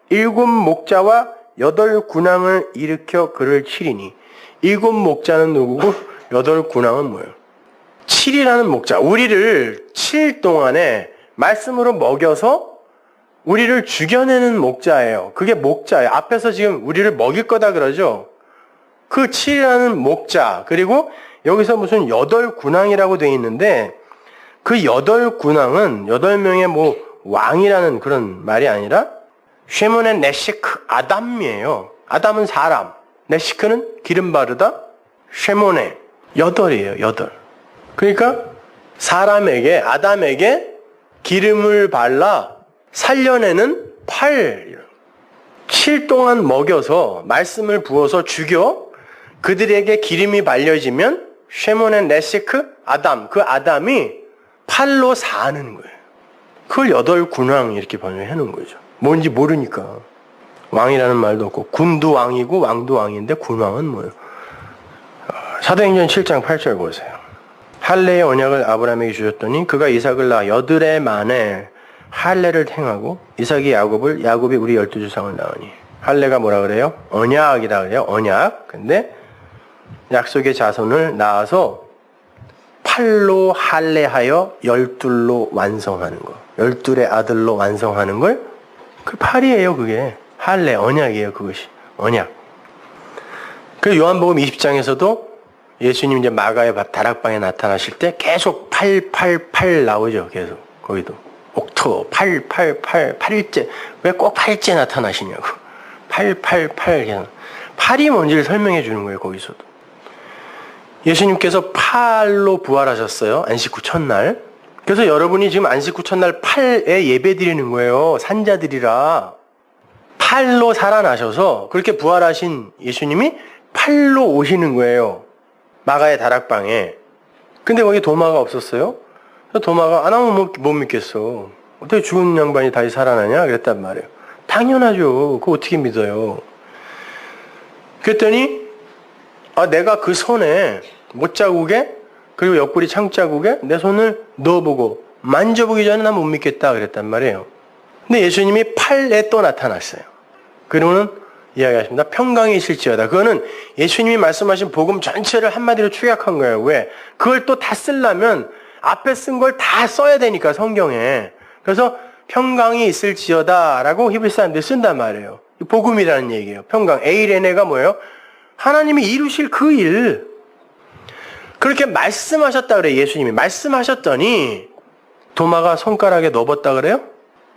7 목자와 8 군왕을 일으켜 그를 치리니. 7 목자는 누구고 8 군왕은 뭐예요? 7이라는 목자. 우리를 7일 동안에 말씀으로 먹여서 우리를 죽여내는 목자예요. 그게 목자예요. 앞에서 지금 우리를 먹일 거다 그러죠. 그 7이라는 목자, 그리고 여기서 무슨 8 군왕이라고 되어 있는데 그 8 군왕은 8명의 왕이라는 그런 말이 아니라 쉐몬의 네시크 아담이에요. 아담은 사람, 네시크는 기름 바르다, 쉐몬의 8이에요. 8. 그러니까 사람에게, 아담에게 기름을 발라 살려내는 7 동안 먹여서 말씀을 부어서 죽여 그들에게 기름이 발려지면 쉐몬 레시크 아담, 그 아담이 8로 사는 거예요. 그걸 8군왕 이렇게 번역해 놓은 거죠. 뭔지 모르니까. 왕이라는 말도 없고 군도 왕이고 왕도 왕인데 군왕은 뭐예요? 사도행전 7장 8절 보세요. 할례의 언약을 아브라함에게 주셨더니 그가 이삭을 낳아 8해 만에 할례를 행하고 이삭이 야곱을, 야곱이 우리 12조상을 낳으니. 할례가 뭐라 그래요? 언약이라 그래요. 언약. 근데 약속의 자손을 낳아서 8로 할례하여 12로 완성하는 거. 12의 아들로 완성하는 걸 그 8이에요, 그게. 할례, 언약이에요, 그것이. 언약. 그 요한복음 20장에서도 예수님 이제 마가의 다락방에 나타나실 때 계속 888 나오죠, 계속. 거기도. 옥토, 888, 8일째. 왜 꼭 8일째 나타나시냐고. 888. 그냥. 8이 뭔지를 설명해 주는 거예요, 거기서도. 예수님께서 8로 부활하셨어요. 안식 후 첫날. 그래서 여러분이 지금 안식 후 첫날 8에 예배 드리는 거예요. 산자들이라. 8로 살아나셔서 그렇게 부활하신 예수님이 8로 오시는 거예요. 마가의 다락방에. 근데 거기 도마가 없었어요. 그래서 도마가 안 하면 못 믿겠어. 어떻게 죽은 양반이 다시 살아나냐? 그랬단 말이에요. 당연하죠. 그거 어떻게 믿어요? 그랬더니 내가 그 손에 못자국에 그리고 옆구리 창자국에 내 손을 넣어보고 만져보기 전에 난 못 믿겠다 그랬단 말이에요. 근데 예수님이 8에 또 나타났어요. 그러고는 이야기하십니다. 평강이 있을지어다. 그거는 예수님이 말씀하신 복음 전체를 한마디로 축약한 거예요. 왜? 그걸 또 다 쓰려면 앞에 쓴 걸 다 써야 되니까 성경에. 그래서 평강이 있을지어다 라고 히브리 사람들이 쓴단 말이에요. 복음이라는 얘기예요. 평강. 에이레네가 뭐예요? 하나님이 이루실 그 일. 그렇게 말씀하셨다 그래요. 예수님이. 말씀하셨더니 도마가 손가락에 넣어봤다 그래요?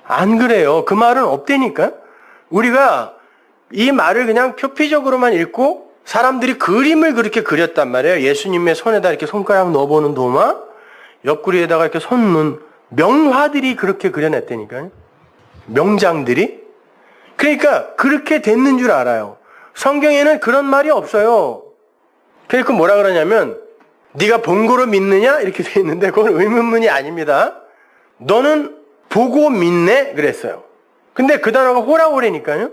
안 그래요. 그 말은 없다니까. 우리가 이 말을 그냥 표피적으로만 읽고 사람들이 그림을 그렇게 그렸단 말이에요. 예수님의 손에다 이렇게 손가락 넣어보는 도마, 옆구리에다가 이렇게 손 넣은 명화들이 그렇게 그려냈다니까요. 명장들이. 그러니까 그렇게 됐는 줄 알아요. 성경에는 그런 말이 없어요. 그러니까 뭐라 그러냐면 네가 본 거로 믿느냐? 이렇게 돼 있는데 그건 의문문이 아닙니다. 너는 보고 믿네? 그랬어요. 근데 그 단어가 호라오레니까요.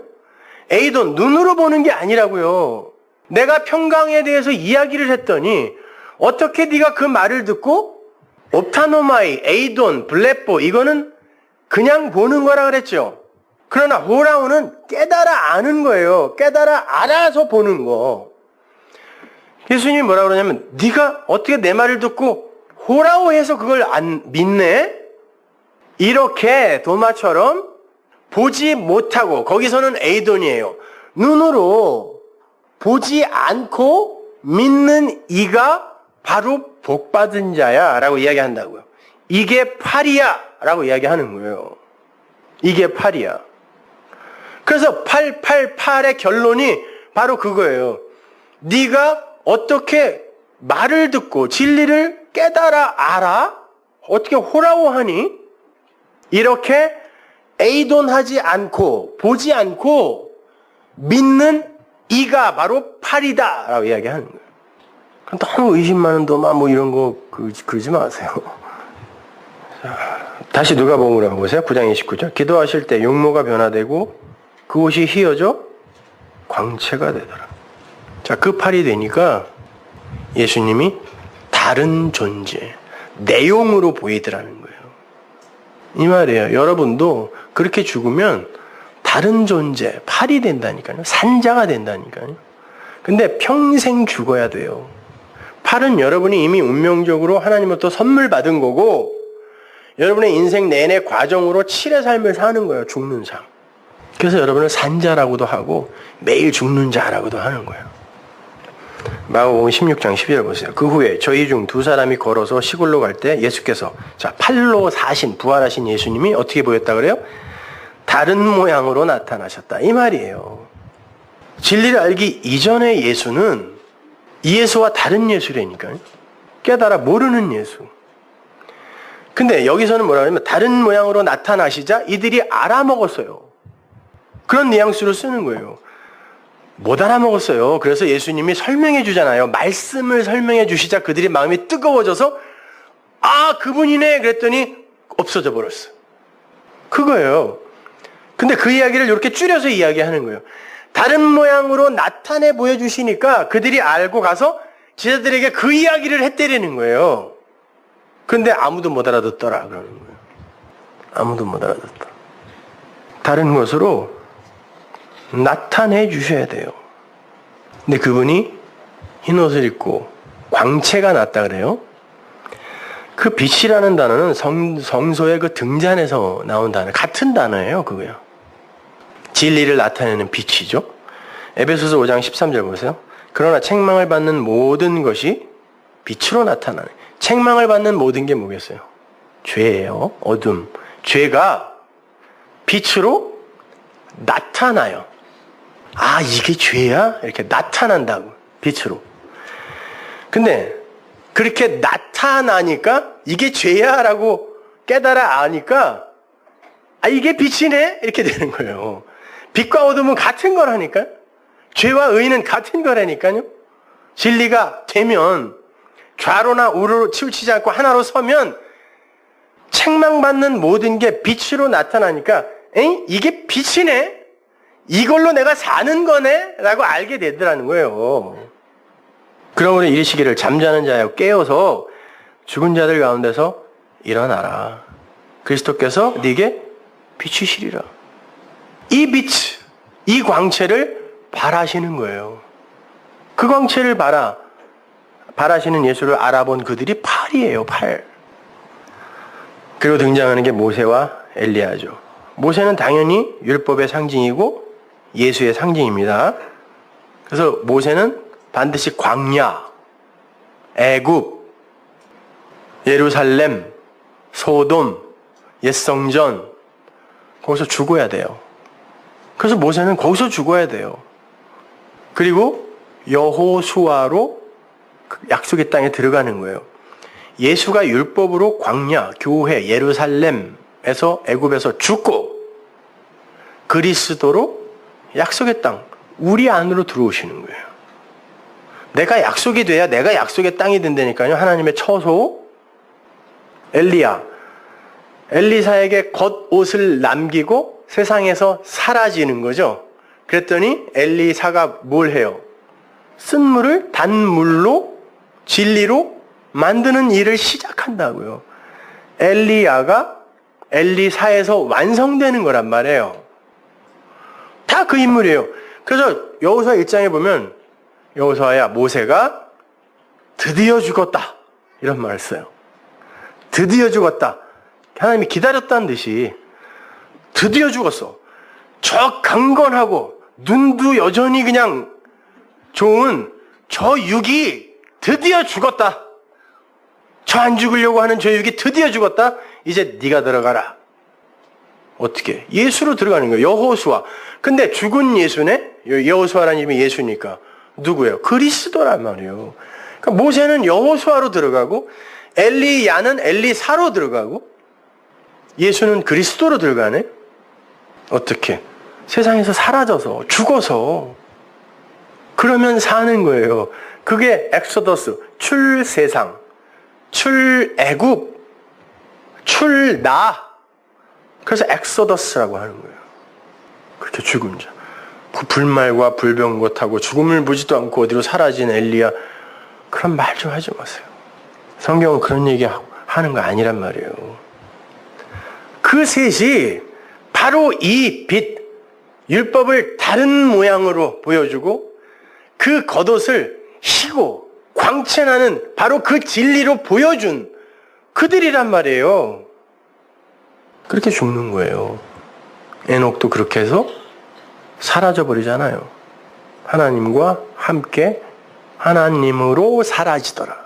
에이돈, 눈으로 보는 게 아니라고요. 내가 평강에 대해서 이야기를 했더니 어떻게 네가 그 말을 듣고 옵타노마이, 에이돈, 블레포 이거는 그냥 보는 거라 그랬죠. 그러나 호라오는 깨달아 아는 거예요. 깨달아 알아서 보는 거. 예수님이 뭐라 그러냐면 네가 어떻게 내 말을 듣고 호라오해서 그걸 안 믿네? 이렇게 도마처럼 보지 못하고 거기서는 에이돈이에요. 눈으로 보지 않고 믿는 이가 바로 복받은 자야 라고 이야기한다고요. 이게 8이야 라고 이야기하는 거예요. 이게 8이야. 그래서 888의 결론이 바로 그거예요. 네가 어떻게 말을 듣고 진리를 깨달아 알아? 어떻게 호라오하니? 이렇게 에이돈하지 않고 보지 않고 믿는 이가 바로 8이다 라고 이야기하는 거예요. 너무 의심 많은 도마 뭐 이런 거 그러지 마세요. 다시 누가복음으로 보세요. 9장 29절. 기도하실 때 용모가 변화되고 그 옷이 휘어져 광채가 되더라. 자, 그 8이 되니까 예수님이 다른 존재, 내용으로 보이더라는 거예요. 이 말이에요. 여러분도 그렇게 죽으면 다른 존재, 8이 된다니까요. 산자가 된다니까요. 근데 평생 죽어야 돼요. 8은 여러분이 이미 운명적으로 하나님으로부터 선물 받은 거고 여러분의 인생 내내 과정으로 7의 삶을 사는 거예요. 죽는 삶. 그래서 여러분을 산자라고도 하고 매일 죽는 자라고도 하는 거예요. 마가복음 16장 12절 보세요. 그 후에 저희 중 두 사람이 걸어서 시골로 갈 때 예수께서 8로 사신 부활하신 예수님이 어떻게 보였다 그래요? 다른 모양으로 나타나셨다. 이 말이에요. 진리를 알기 이전의 예수는 이 예수와 다른 예수라니까요. 깨달아 모르는 예수. 근데 여기서는 뭐라 하냐면 다른 모양으로 나타나시자 이들이 알아먹었어요. 그런 뉘앙스로 쓰는 거예요. 못 알아먹었어요. 그래서 예수님이 설명해 주잖아요. 말씀을 설명해 주시자 그들의 마음이 뜨거워져서 아, 그분이네 그랬더니 없어져 버렸어. 그거예요. 근데 그 이야기를 이렇게 줄여서 이야기하는 거예요. 다른 모양으로 나타내 보여주시니까 그들이 알고 가서 제자들에게 그 이야기를 했대리는 거예요. 근데 아무도 못 알아듣더라 그러는 거예요. 아무도 못 알아듣더라. 다른 것으로 나타내 주셔야 돼요. 근데 그분이 흰 옷을 입고 광채가 났다 그래요. 그 빛이라는 단어는 성소의 그 등잔에서 나온 단어, 같은 단어예요, 그거요. 진리를 나타내는 빛이죠. 에베소서 5장 13절 보세요. 그러나 책망을 받는 모든 것이 빛으로 나타나네. 책망을 받는 모든 게 뭐겠어요? 죄예요. 어둠. 죄가 빛으로 나타나요. 아, 이게 죄야? 이렇게 나타난다고. 빛으로. 근데 그렇게 나타나니까 이게 죄야 라고 깨달아 아니까 아, 이게 빛이네? 이렇게 되는 거예요. 빛과 어둠은 같은 거라니까요. 죄와 의는 같은 거라니까요. 진리가 되면 좌로나 우로로 치우치지 않고 하나로 서면 책망받는 모든 게 빛으로 나타나니까 에이? 이게 빛이네? 이걸로 내가 사는 거네? 라고 알게 되더라는 거예요. 그러므로 이르시기를 잠자는 자여 깨어서 죽은 자들 가운데서 일어나라. 그리스도께서 네게 비추시리라. 이 빛, 이 광채를 바라시는 거예요. 그 광채를 바라시는 예수를 알아본 그들이 팔이에요, 팔. 그리고 등장하는 게 모세와 엘리야죠. 모세는 당연히 율법의 상징이고 예수의 상징입니다. 그래서 모세는 반드시 광야, 애굽, 예루살렘, 소돔, 옛성전 거기서 죽어야 돼요. 그래서 모세는 거기서 죽어야 돼요. 그리고 여호수아로 약속의 땅에 들어가는 거예요. 예수가 율법으로 광야, 교회, 예루살렘에서 애굽에서 죽고 그리스도로 약속의 땅, 우리 안으로 들어오시는 거예요. 내가 약속이 돼야 내가 약속의 땅이 된다니까요. 하나님의 처소, 엘리사에게 겉옷을 남기고 세상에서 사라지는 거죠. 그랬더니 엘리사가 뭘 해요? 쓴 물을 단물로 진리로 만드는 일을 시작한다고요. 엘리야가 엘리사에서 완성되는 거란 말이에요. 다 그 인물이에요. 그래서 여호수아 1장에 보면 여호수아야 모세가 드디어 죽었다 이런 말을 써요. 드디어 죽었다. 하나님이 기다렸다는 듯이 드디어 죽었어. 저 강건하고 눈도 여전히 그냥 좋은 저 육이 드디어 죽었다. 저 안 죽으려고 하는 저 육이 드디어 죽었다. 이제 네가 들어가라. 어떻게? 예수로 들어가는 거예요. 여호수아. 근데 죽은 예수네? 여호수아라는 이름이 예수니까 누구예요? 그리스도란 말이에요. 그러니까 모세는 여호수아로 들어가고 엘리야는 엘리사로 들어가고 예수는 그리스도로 들어가네? 어떻게? 세상에서 사라져서 죽어서 그러면 사는 거예요. 그게 엑소더스, 출세상, 출애굽, 출나. 그래서 엑소더스라고 하는 거예요. 그렇게 죽은 자. 불말과 불병거 타고 죽음을 보지도 않고 어디로 사라진 엘리야. 그런 말 좀 하지 마세요. 성경은 그런 얘기 하는 거 아니란 말이에요. 그 셋이 바로 이 빛, 율법을 다른 모양으로 보여주고 그 겉옷을 희고 광채나는 바로 그 진리로 보여준 그들이란 말이에요. 그렇게 죽는 거예요. 에녹도 그렇게 해서 사라져 버리잖아요. 하나님과 함께 하나님으로 사라지더라.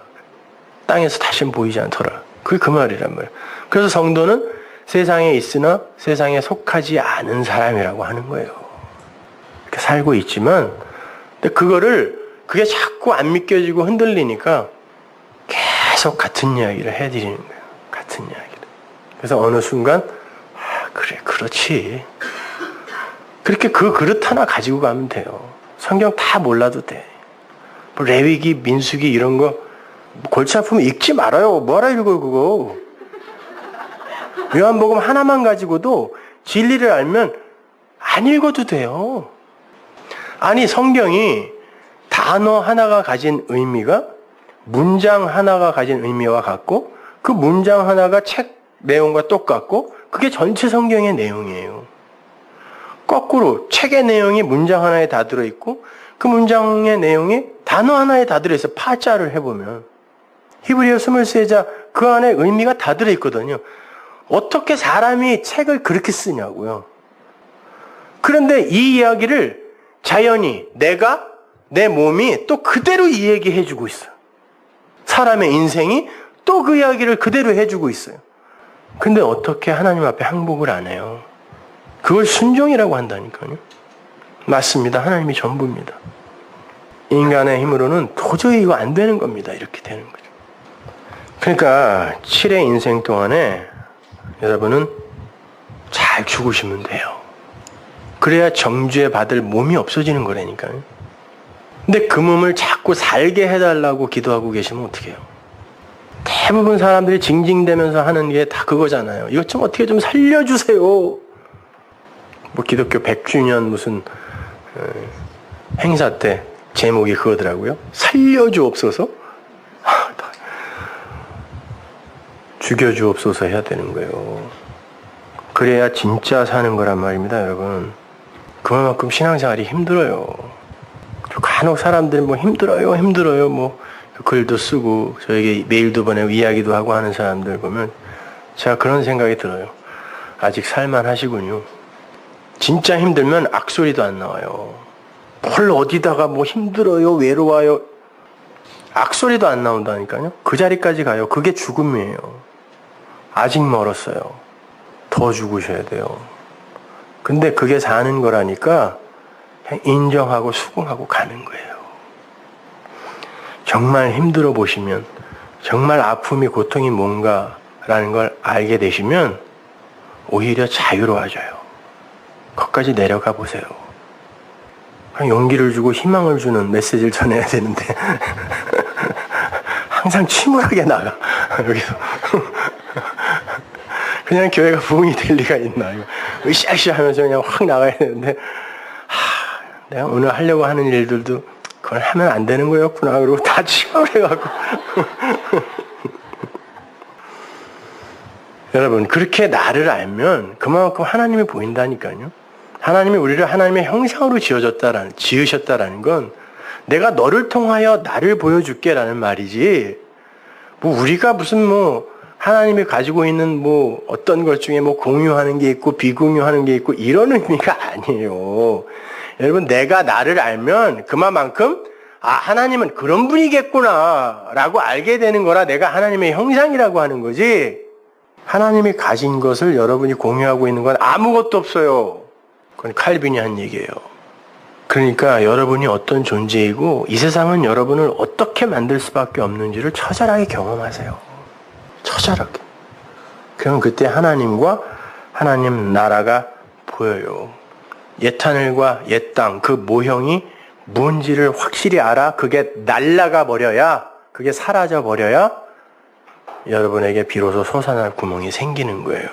땅에서 다시는 보이지 않더라. 그게 그 말이란 말이에요. 그래서 성도는 세상에 있으나 세상에 속하지 않은 사람이라고 하는 거예요. 이렇게 살고 있지만 근데 그게 자꾸 안 믿겨지고 흔들리니까 계속 같은 이야기를 해드리는 거예요. 같은 이야기를. 그래서 어느 순간 그래 그렇지. 그렇게 그 그릇 하나 가지고 가면 돼요. 성경 다 몰라도 돼. 뭐 레위기, 민수기 이런 거 골치 아프면 읽지 말아요. 뭐하러 읽어요 그거. 요한복음 하나만 가지고도 진리를 알면 안 읽어도 돼요. 아니 성경이 단어 하나가 가진 의미가 문장 하나가 가진 의미와 같고 그 문장 하나가 책 내용과 똑같고 그게 전체 성경의 내용이에요. 거꾸로 책의 내용이 문장 하나에 다 들어있고 그 문장의 내용이 단어 하나에 다 들어있어. 파자를 해보면 히브리어 23자 그 안에 의미가 다 들어있거든요. 어떻게 사람이 책을 그렇게 쓰냐고요. 그런데 이 이야기를 자연히 내가 내 몸이 또 그대로 이 얘기 해주고 있어요. 사람의 인생이 또 그 이야기를 그대로 해주고 있어요. 근데 어떻게 하나님 앞에 항복을 안 해요? 그걸 순종이라고 한다니까요. 맞습니다. 하나님이 전부입니다. 인간의 힘으로는 도저히 이거 안 되는 겁니다. 이렇게 되는 거죠. 그러니까 7의 인생 동안에 여러분은 잘 죽으시면 돼요. 그래야 정죄 받을 몸이 없어지는 거라니까요. 근데 그 몸을 자꾸 살게 해달라고 기도하고 계시면 어떡해요? 대부분 사람들이 징징대면서 하는 게 다 그거잖아요. 이것 좀 어떻게 좀 살려주세요. 뭐 기독교 100주년 무슨 행사 때 제목이 그거더라고요. 살려주옵소서? 죽여주옵소서 해야 되는 거예요. 그래야 진짜 사는 거란 말입니다, 여러분. 그만큼 신앙생활이 힘들어요. 간혹 사람들이 뭐 힘들어요 뭐 글도 쓰고 저에게 메일도 보내고 이야기도 하고 하는 사람들 보면 제가 그런 생각이 들어요. 아직 살만하시군요. 진짜 힘들면 악소리도 안 나와요. 뭘 어디다가 뭐 힘들어요, 외로워요. 악소리도 안 나온다니까요. 그 자리까지 가요. 그게 죽음이에요. 아직 멀었어요. 더 죽으셔야 돼요. 근데 그게 사는 거라니까 인정하고 수긍하고 가는 거예요. 정말 힘들어 보시면, 정말 아픔이 고통이 뭔가라는 걸 알게 되시면 오히려 자유로워져요. 거기까지 내려가 보세요. 용기를 주고 희망을 주는 메시지를 전해야 되는데 항상 침울하게 나가. 여기서 그냥 교회가 부흥이 될 리가 있나. 으쌰으쌰 하면서 그냥 확 나가야 되는데 내가 오늘 하려고 하는 일들도 그걸 하면 안 되는 거였구나. 그러고 다 치워버려갖고. 여러분, 그렇게 나를 알면 그만큼 하나님이 보인다니까요. 하나님이 우리를 하나님의 형상으로 지으셨다라는 건 내가 너를 통하여 나를 보여줄게라는 말이지, 뭐 우리가 무슨 뭐 하나님이 가지고 있는 뭐 어떤 것 중에 뭐 공유하는 게 있고 비공유하는 게 있고 이런 의미가 아니에요. 여러분, 내가 나를 알면 그만큼 하나님은 그런 분이겠구나 라고 알게 되는 거라 내가 하나님의 형상이라고 하는 거지, 하나님이 가진 것을 여러분이 공유하고 있는 건 아무것도 없어요. 그건 칼빈이 한 얘기예요. 그러니까 여러분이 어떤 존재이고 이 세상은 여러분을 어떻게 만들 수밖에 없는지를 처절하게 경험하세요. 처절하게. 그럼 그때 하나님과 하나님 나라가 보여요. 옛하늘과 옛 땅, 그 모형이 뭔지를 확실히 알아. 그게 날아가 버려야, 그게 사라져 버려야 여러분에게 비로소 솟아날 구멍이 생기는 거예요.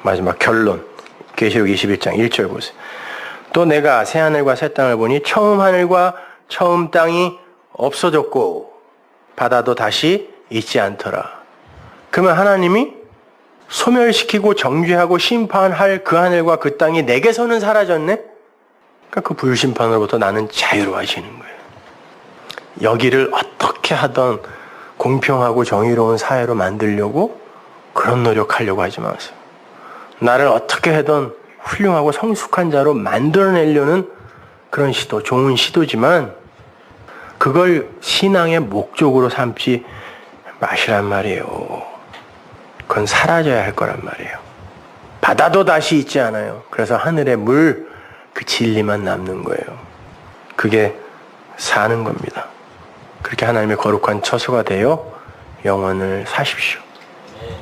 마지막 결론. 계시록 21장 1절 보세요. 또 내가 새 하늘과 새 땅을 보니 처음 하늘과 처음 땅이 없어졌고 바다도 다시 있지 않더라. 그러면 하나님이 소멸시키고 정죄하고 심판할 그 하늘과 그 땅이 내게서는 사라졌네? 그러니까 그 불심판으로부터 나는 자유로워지는 거예요. 여기를 어떻게 하던 공평하고 정의로운 사회로 만들려고 그런 노력하려고 하지 마세요. 나를 어떻게 하던 훌륭하고 성숙한 자로 만들어내려는 그런 시도, 좋은 시도지만 그걸 신앙의 목적으로 삼지 마시란 말이에요. 그건 사라져야 할 거란 말이에요. 바다도 다시 있지 않아요. 그래서 하늘의 물, 그 진리만 남는 거예요. 그게 사는 겁니다. 그렇게 하나님의 거룩한 처소가 되어 영원을 사십시오.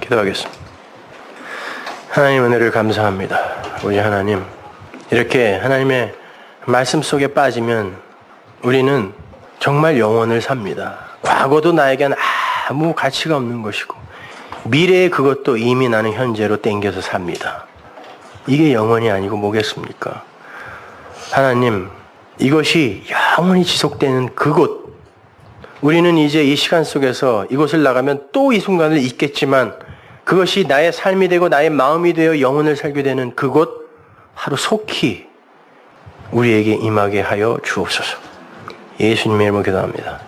기도하겠습니다. 하나님 은혜를 감사합니다. 우리 하나님, 이렇게 하나님의 말씀 속에 빠지면 우리는 정말 영원을 삽니다. 과거도 나에겐 아무 가치가 없는 것이고 미래의 그것도 이미 나는 현재로 땡겨서 삽니다. 이게 영원이 아니고 뭐겠습니까? 하나님, 이것이 영원히 지속되는 그곳, 우리는 이제 이 시간 속에서 이곳을 나가면 또 이 순간을 잊겠지만 그것이 나의 삶이 되고 나의 마음이 되어 영혼을 살게 되는 그곳 하루 속히 우리에게 임하게 하여 주옵소서. 예수님의 이름으로 기도합니다.